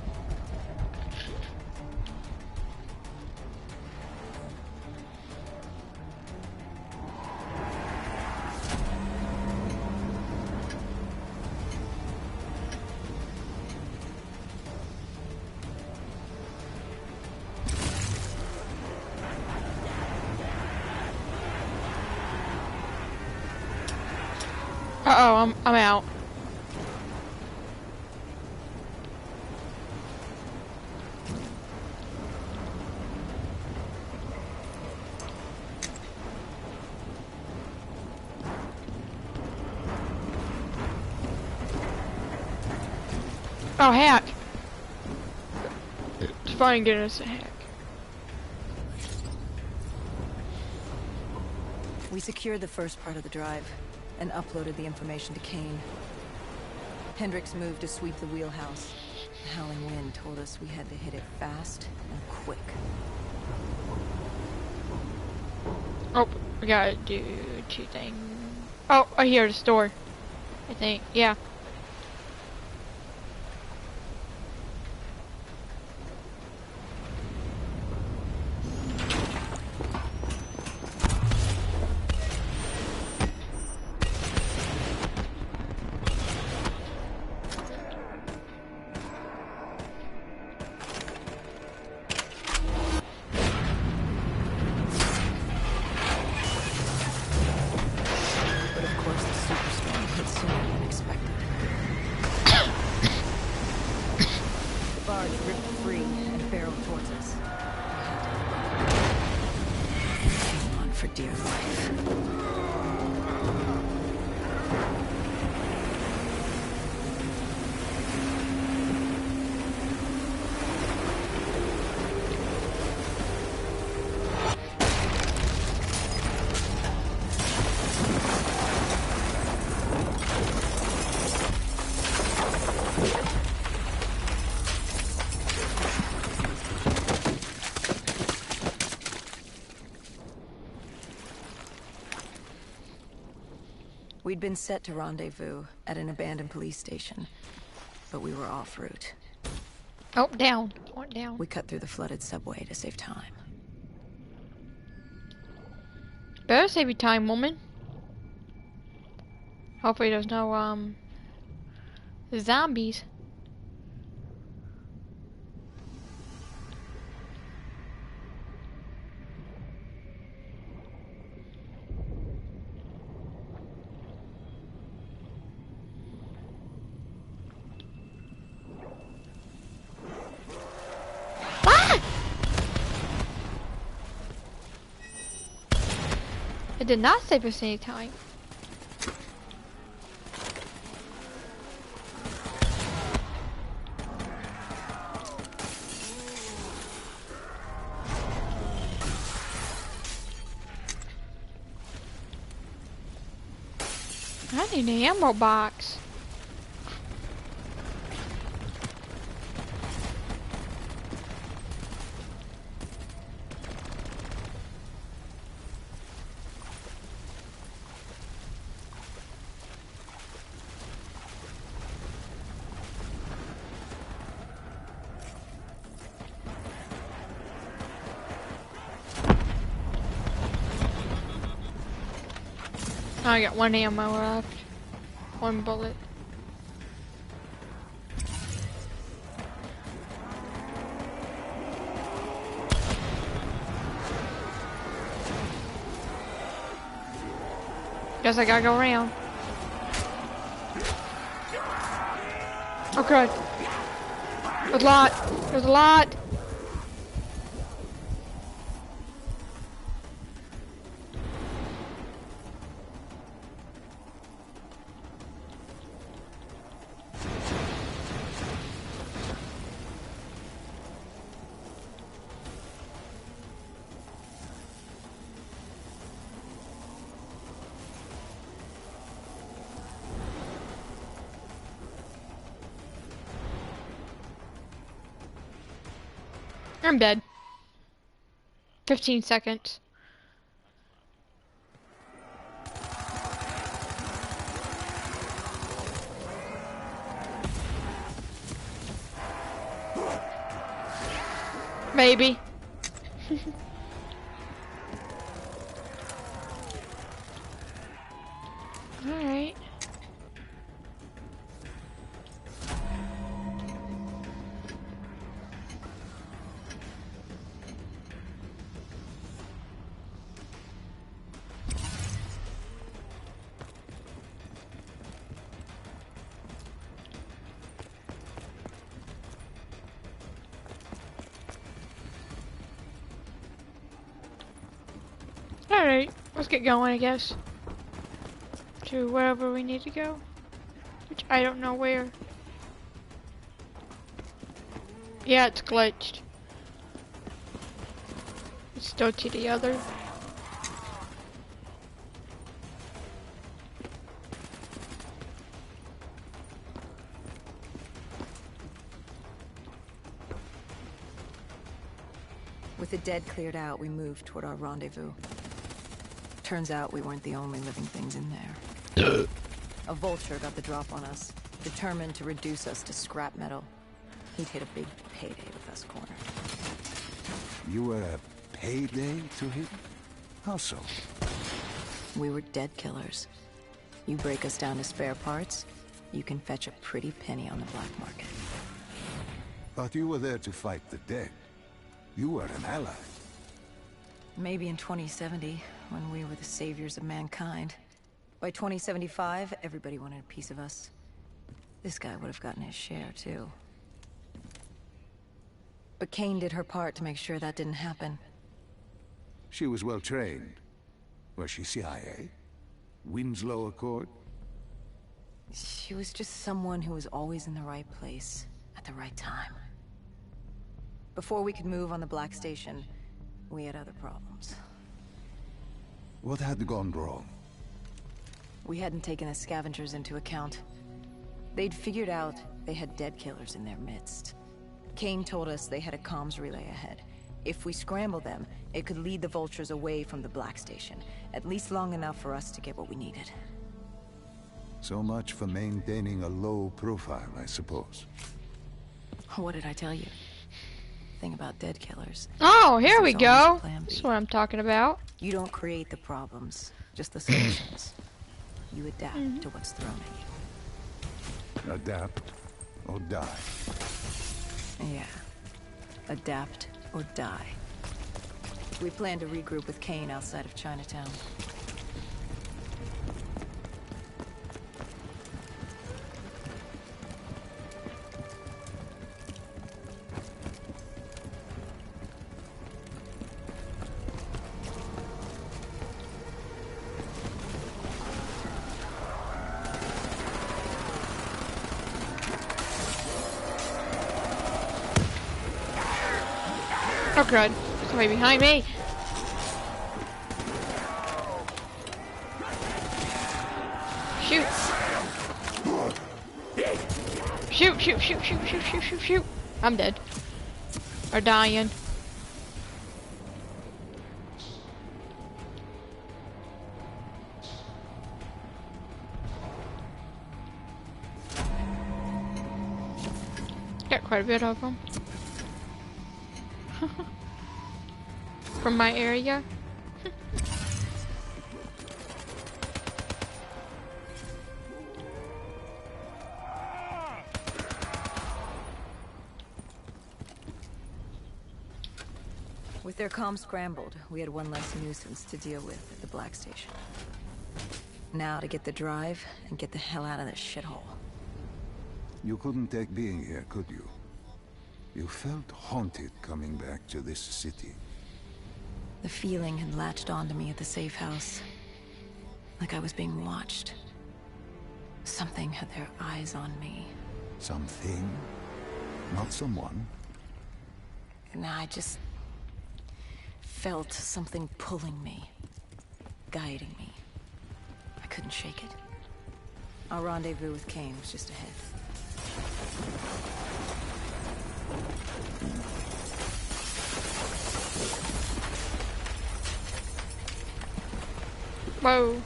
Uh-oh, I'm out. Oh, hack! It's fine getting us a hack. We secured the first part of the drive and uploaded the information to Kane. Hendricks moved to sweep the wheelhouse. The howling wind told us we had to hit it fast and quick. Oh, we gotta do two things. Oh, I hear the store. I think, yeah. But of course the superstorm barge ripped free and barreled towards us. Hang on for dear life. We'd been set to rendezvous at an abandoned police station, but we were off route. Oh, down. Went down. We cut through the flooded subway to save time. Better save your time, woman. Hopefully there's no, zombies. It did not save us any time. I need an ammo box. I got one ammo left. One bullet. Guess I gotta go around. Oh god. There's a lot. There's a lot. I'm dead. 15 seconds. Maybe. Alright. Alright, let's get going, I guess. To wherever we need to go. Which I don't know where. Yeah, it's glitched. It's still to the other. With the dead cleared out, we moved toward our rendezvous. Turns out we weren't the only living things in there. A vulture got the drop on us, determined to reduce us to scrap metal. He'd hit a big payday with us cornered. You were a payday to him? How so? We were dead killers. You break us down to spare parts, you can fetch a pretty penny on the black market. Thought you were there to fight the dead. You were an ally. Maybe in 2070, when we were the saviors of mankind. By 2075, everybody wanted a piece of us. This guy would have gotten his share, too. But Kane did her part to make sure that didn't happen. She was well trained. Was she CIA? Winslow Accord? She was just someone who was always in the right place at the right time. Before we could move on the Black Station, we had other problems. What had gone wrong? We hadn't taken the scavengers into account. They'd figured out they had dead killers in their midst. Kane told us they had a comms relay ahead. If we scrambled them, it could lead the vultures away from the Black Station, at least long enough for us to get what we needed. So much for maintaining a low profile, I suppose. What did I tell you? Thing about dead killers. Oh, here we There's always go. a plan B. That's what I'm talking about. You don't create the problems, just the solutions. You adapt to what's thrown at you. Adapt or die. Yeah. Adapt or die. We plan to regroup with Kane outside of Chinatown. Oh god, somebody behind me. Shoot. Shoot, shoot, shoot, shoot, shoot, shoot, shoot, shoot. I'm dead. Or dying. Got quite a bit of them. From my area. With their comms scrambled, we had one less nuisance to deal with at the Black Station. Now to get the drive and get the hell out of this shithole. You couldn't take being here, could you? You felt haunted coming back to this city. The feeling had latched onto me at the safe house. Like I was being watched. Something had their eyes on me. Something? Not someone? And I just felt something pulling me, guiding me. I couldn't shake it. Our rendezvous with Kane was just ahead. Whoa.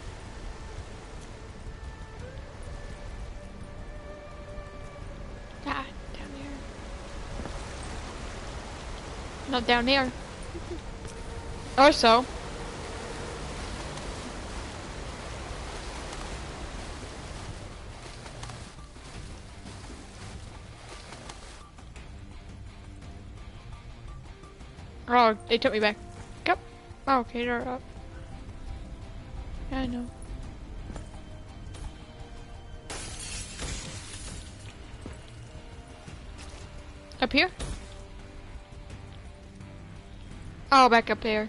Ah, down here. Not down here. Or so. Oh, they took me back. Yep. Oh, okay, they're up. Yeah, I know. Up here? Oh, back up there.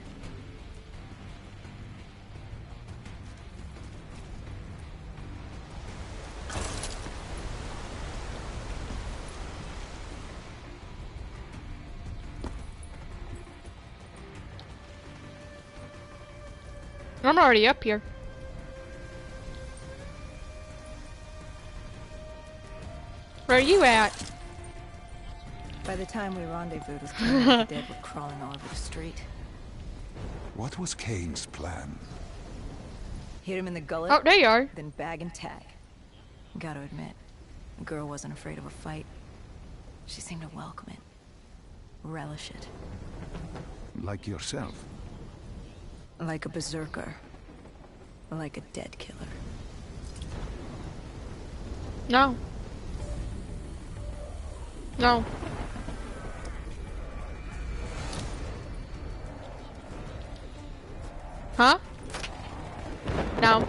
I'm already up here. Where are you at? By the time we rendezvoused with Kane, the dead were crawling all over the street. What was Kane's plan? Hit him in the gullet, Oh, there you are. then bag and tag. Gotta admit, the girl wasn't afraid of a fight. She seemed to welcome it, relish it. Like yourself? Like a berserker. Like a dead killer. No. No. Huh? No.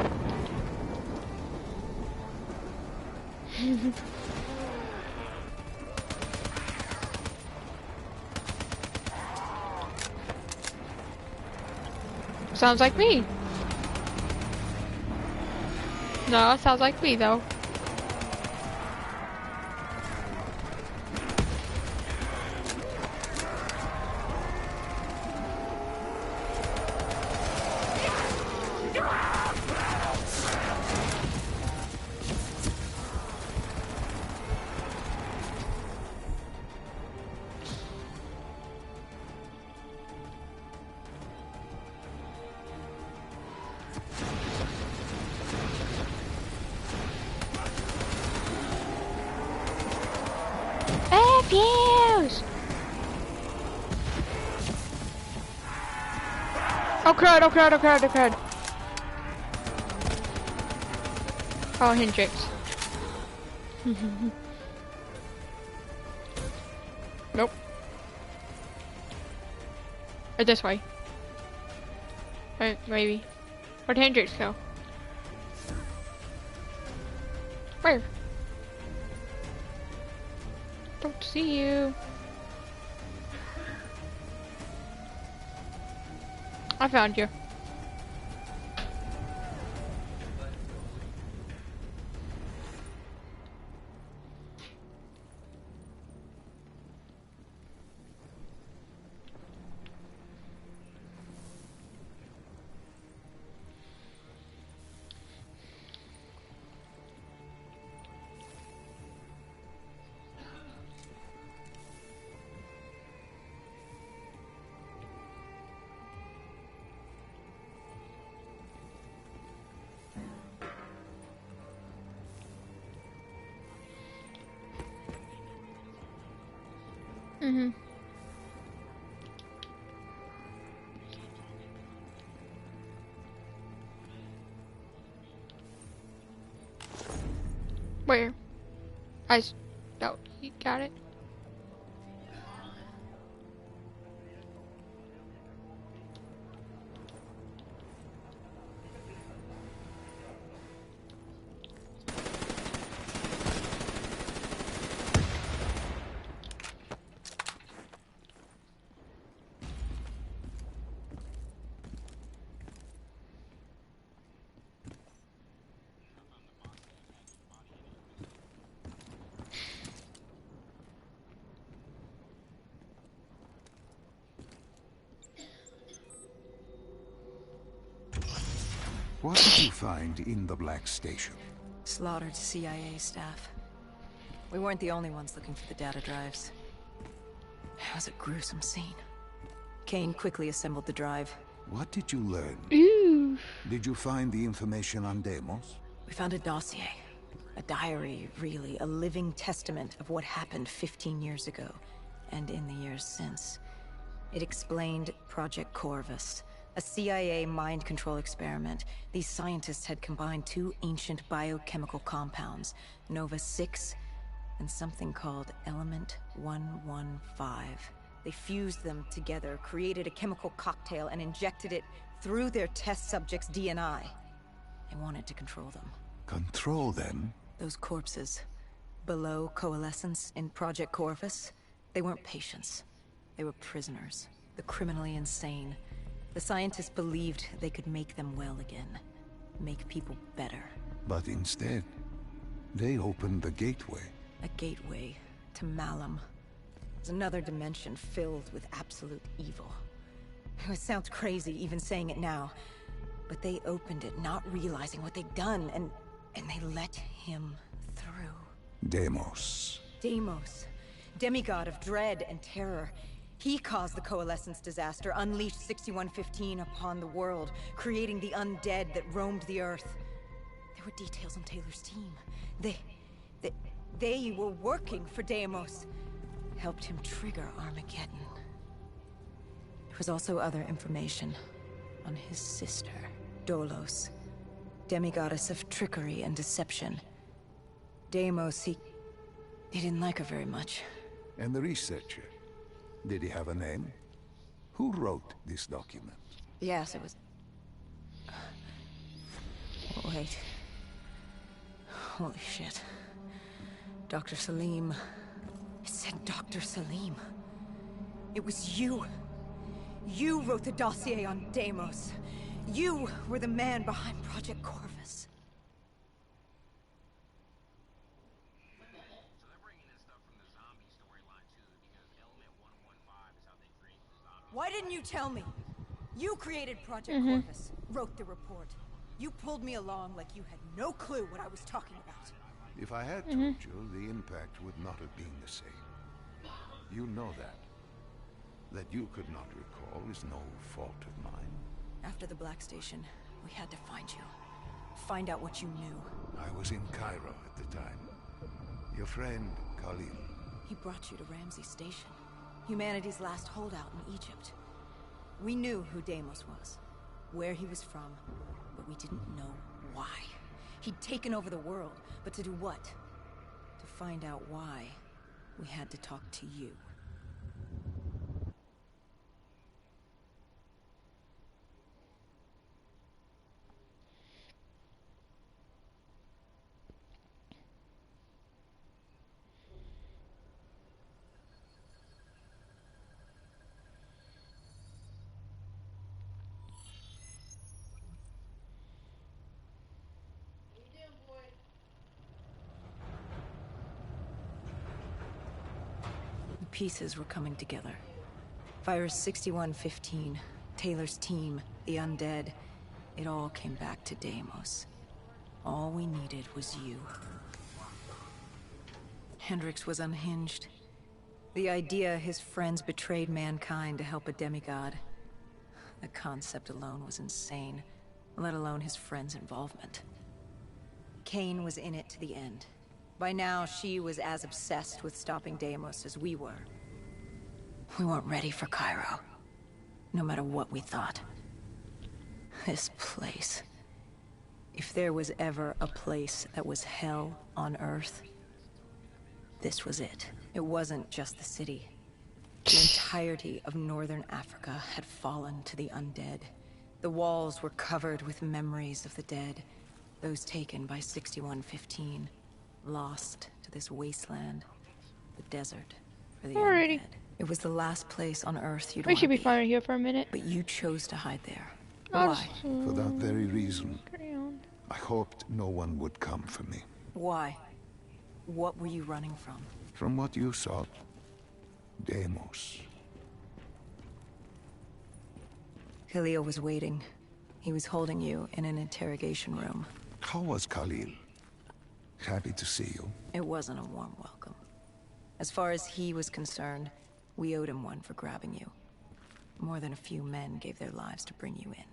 Sounds like me. No, it sounds like me though. Fuse! Oh crud, oh crud, oh crud, oh crud. Oh, Hendrix. Nope. Or this way. Or maybe. Where'd Hendrix go? Where? Don't see you. I found you. Mm-hmm. Where? Oh, you got it. What did you find in the Black Station? Slaughtered CIA staff. We weren't the only ones looking for the data drives. It was a gruesome scene. Kane quickly assembled the drive. What did you learn? Ooh. Did you find the information on Deimos? We found a dossier. A diary, really. A living testament of what happened 15 years ago. And in the years since. It explained Project Corvus. A CIA mind control experiment. These scientists had combined two ancient biochemical compounds, Nova-6 and something called Element 115. They fused them together, created a chemical cocktail, and injected it through their test subjects' DNI. They wanted to control them. Control them? Those corpses, below coalescence in Project Corvus, they weren't patients. They were prisoners, the criminally insane. The scientists believed they could make them well again. Make people better. But instead, they opened the gateway. A gateway to Malum. It's another dimension filled with absolute evil. It sounds crazy even saying it now. But they opened it not realizing what they'd done, and they let him through. Deimos. Deimos. Demigod of dread and terror. He caused the Coalescence disaster, unleashed 6115 upon the world, creating the undead that roamed the Earth. There were details on Taylor's team. They were working for Deimos. Helped him trigger Armageddon. There was also other information on his sister, Dolos. Demigoddess of trickery and deception. Deimos, he didn't like her very much. And the researcher? Did he have a name? Who wrote this document? Yes, it was... Wait. Holy shit. Dr. Salim. It said Dr. Salim. It was you. You wrote the dossier on Deimos. You were the man behind Project Corvus. So they're bringing in stuff from the zombie storyline too, because Element 115 is how they create the zombies. Why didn't you tell me? You created Project Corvus, wrote the report. You pulled me along like you had no clue what I was talking about. If I had told you, the impact would not have been the same. You know that. That you could not recall is no fault of mine. After the Black Station, we had to find you. Find out what you knew. I was in Cairo at the time. Your friend, Khalil. He brought you to Ramsey Station, humanity's last holdout in Egypt. We knew who Deimos was, where he was from, but we didn't know why. He'd taken over the world, but to do what? To find out why, we had to talk to you. The pieces were coming together. Virus 6115, Taylor's team, the undead. It all came back to Deimos. All we needed was you. Hendricks was unhinged. The idea his friends betrayed mankind to help a demigod. The concept alone was insane, let alone his friends' involvement. Kane was in it to the end. By now, she was as obsessed with stopping Deimos as we were. We weren't ready for Cairo, no matter what we thought. This place. If there was ever a place that was hell on Earth, this was it. It wasn't just the city. The entirety of northern Africa had fallen to the undead. The walls were covered with memories of the dead, those taken by 6115. Lost to this wasteland, the desert for the Alrighty. undead. It was the last place on Earth you'd We want should to be fine right here for a minute. But you chose to hide there. I'll Why? just, For that very reason, carry on. I hoped no one would come for me. Why? What were you running from? From what you sought, Deimos. Khalil was waiting. He was holding you in an interrogation room. How was Khalil? Happy to see you. It wasn't a warm welcome. As far as he was concerned, we owed him one for grabbing you. More than a few men gave their lives to bring you in.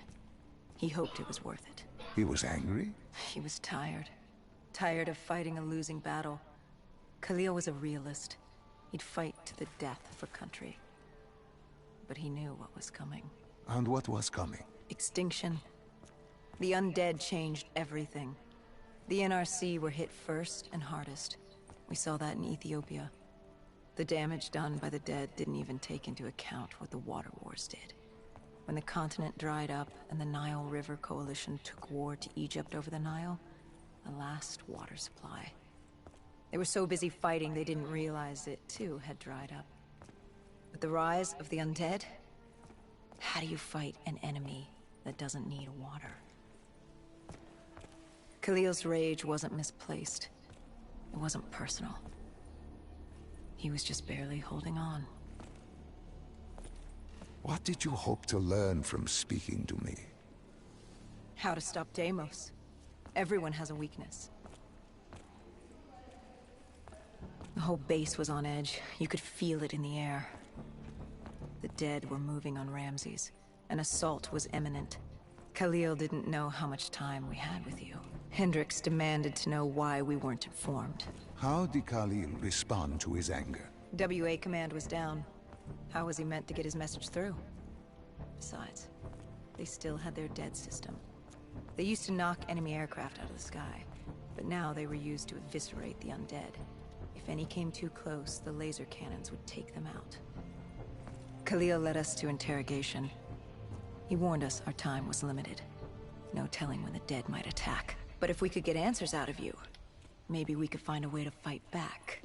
He hoped it was worth it. He was angry? He was tired. Tired of fighting a losing battle. Khalil was a realist. He'd fight to the death for country. But he knew what was coming. And what was coming? Extinction. The undead changed everything. The NRC were hit first and hardest. We saw that in Ethiopia. The damage done by the dead didn't even take into account what the water wars did. When the continent dried up and the Nile River Coalition took war to Egypt over the Nile, the last water supply. They were so busy fighting they didn't realize it too had dried up. With the rise of the undead, how do you fight an enemy that doesn't need water? Khalil's rage wasn't misplaced. It wasn't personal. He was just barely holding on. What did you hope to learn from speaking to me? How to stop Deimos. Everyone has a weakness. The whole base was on edge. You could feel it in the air. The dead were moving on Ramses. An assault was imminent. Khalil didn't know how much time we had with you. Hendricks demanded to know why we weren't informed. How did Khalil respond to his anger? WA command was down. How was he meant to get his message through? Besides, they still had their dead system. They used to knock enemy aircraft out of the sky, but now they were used to eviscerate the undead. If any came too close, the laser cannons would take them out. Khalil led us to interrogation. He warned us our time was limited. No telling when the dead might attack. But if we could get answers out of you, maybe we could find a way to fight back.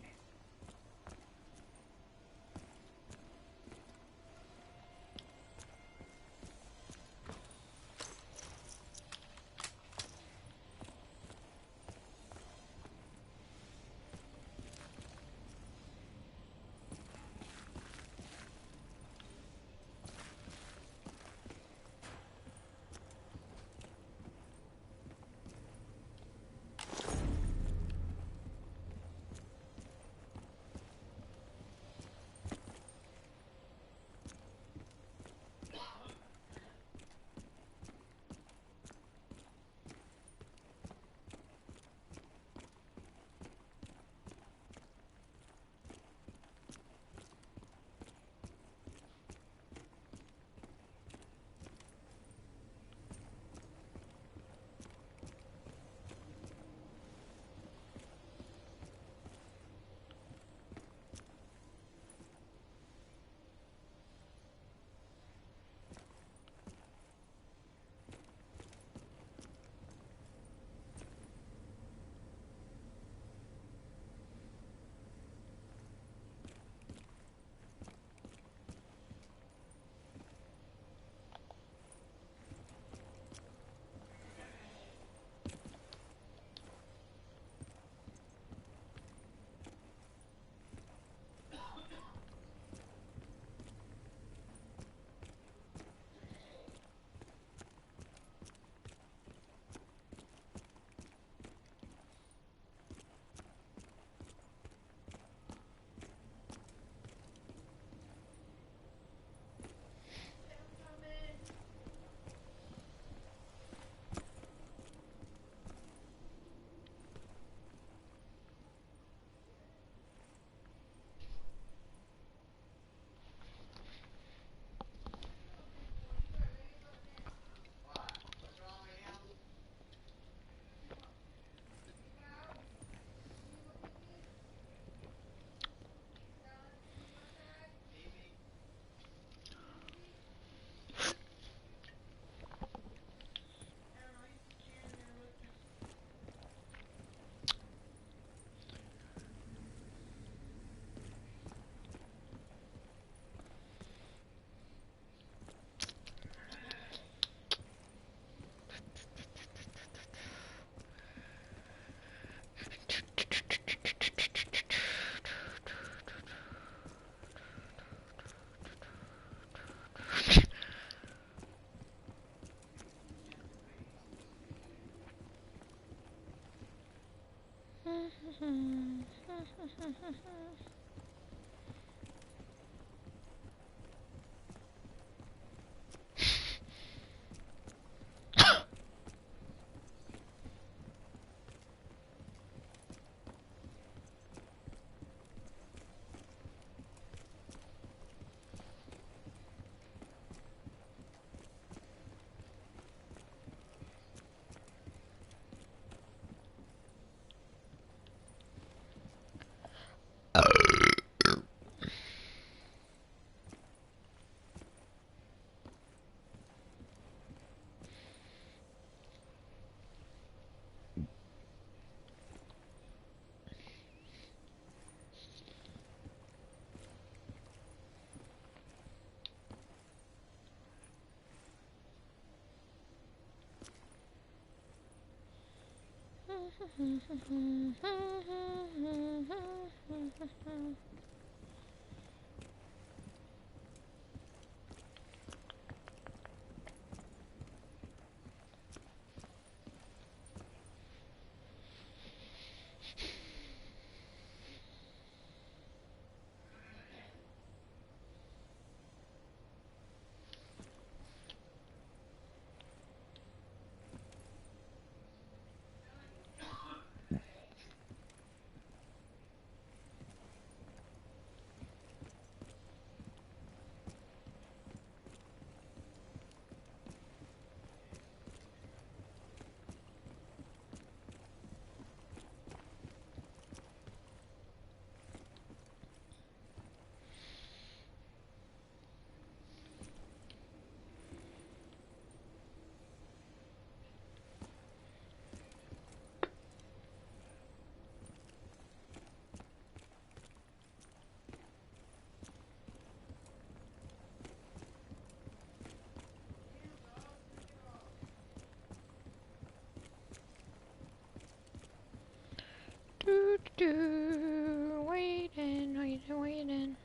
Waiting.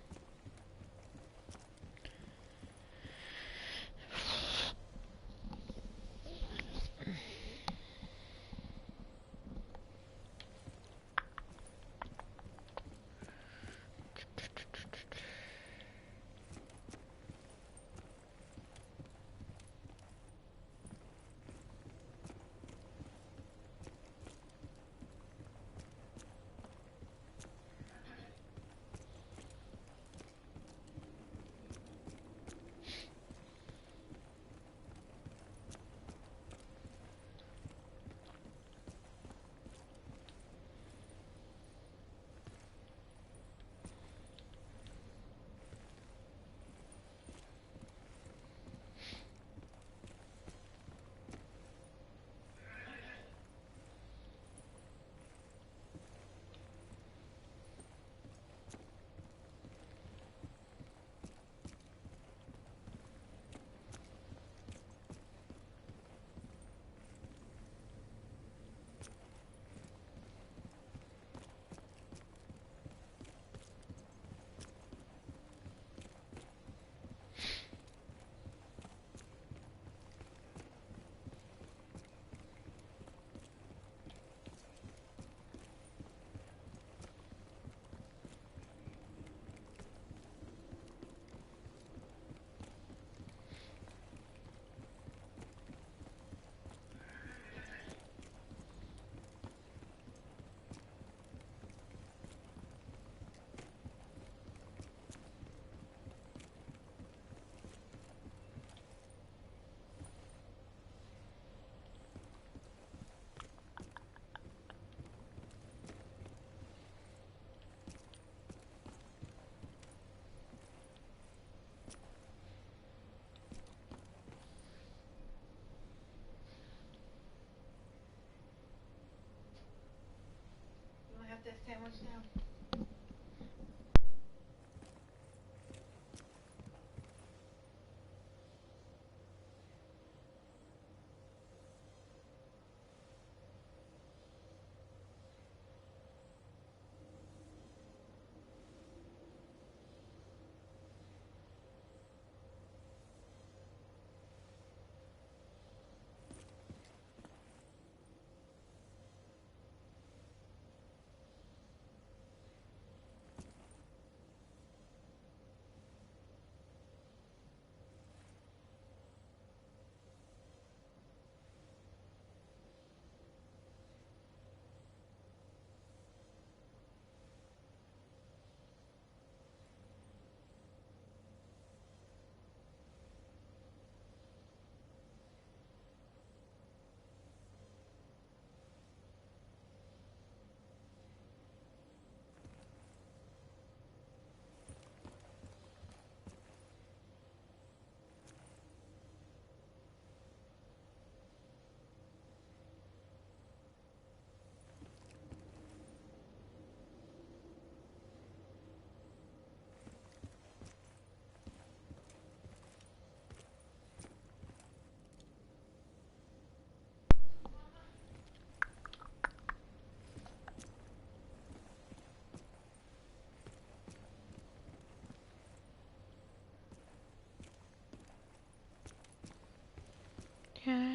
That sandwich down.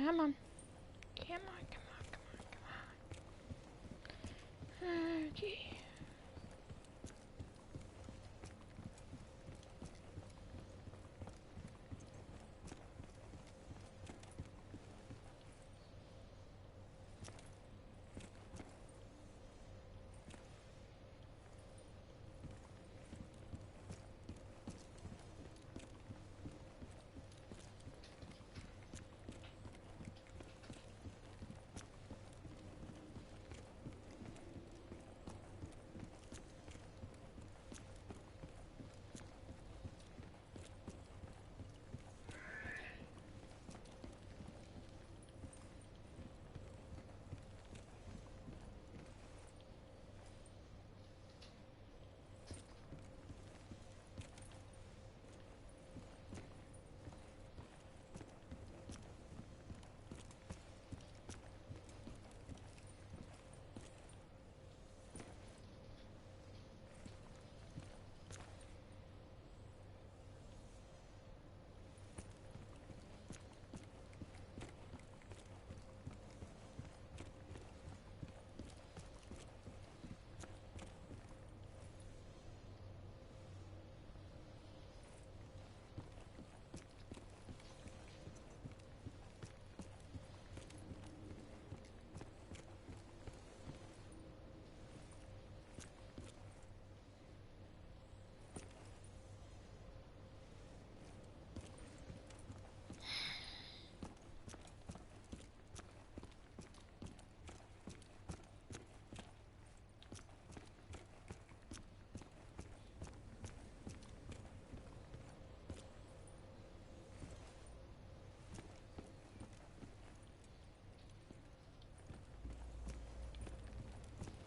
Come on. Come on, come on, come on, come on. Okay.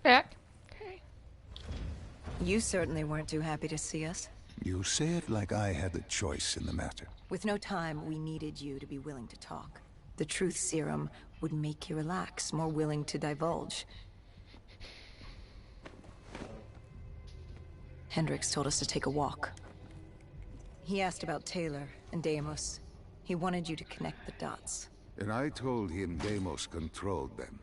Back. Okay. You certainly weren't too happy to see us. You say it like I had a choice in the matter. With no time, we needed you to be willing to talk. The truth serum would make you relax, more willing to divulge. Hendricks told us to take a walk. He asked about Taylor and Deimos. He wanted you to connect the dots. And I told him Deimos controlled them.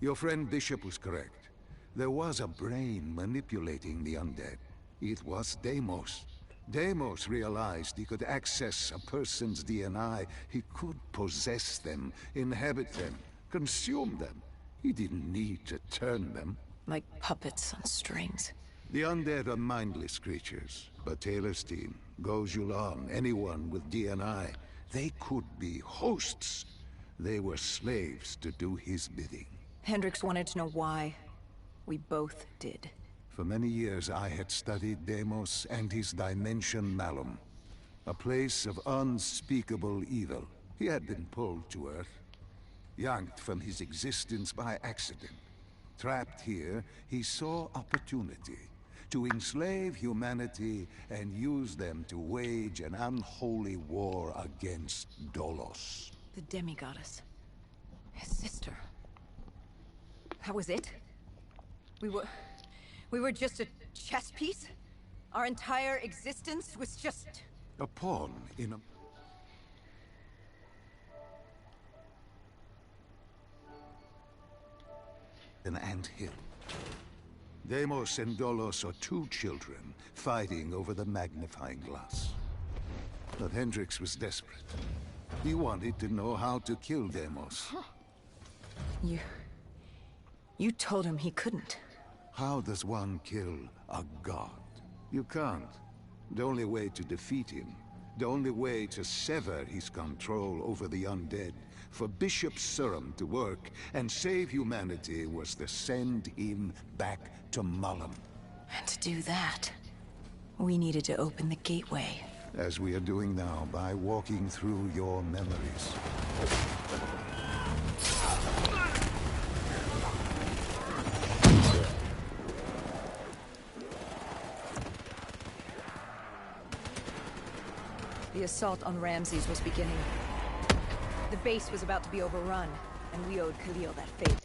Your friend Bishop was correct. There was a brain manipulating the undead. It was Deimos. Deimos realized he could access a person's DNA. He could possess them, inhabit them, consume them. He didn't need to turn them. Like puppets on strings. The undead are mindless creatures, but Taylor's team, Gojulan, anyone with DNI, they could be hosts. They were slaves to do his bidding. Hendricks wanted to know why. We both did. For many years I had studied Deimos and his dimension Malum, a place of unspeakable evil. He had been pulled to Earth, yanked from his existence by accident. Trapped here, he saw opportunity to enslave humanity and use them to wage an unholy war against Dolos. The demigoddess. His sister. That was it? We were just a chess piece? Our entire existence was just... A pawn in a... an anthill. Deimos and Dolos are two children fighting over the magnifying glass. But Hendricks was desperate. He wanted to know how to kill Deimos. You told him he couldn't. How does one kill a god? You can't. The only way to defeat him, the only way to sever his control over the undead, for Bishop Serum to work and save humanity, was to send him back to Malum. And to do that, we needed to open the gateway. As we are doing now by walking through your memories. The assault on Ramses was beginning. The base was about to be overrun, and we owed Khalil that fate.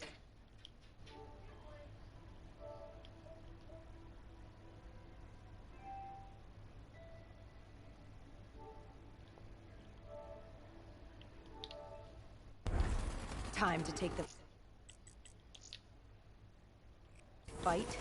time to take the fight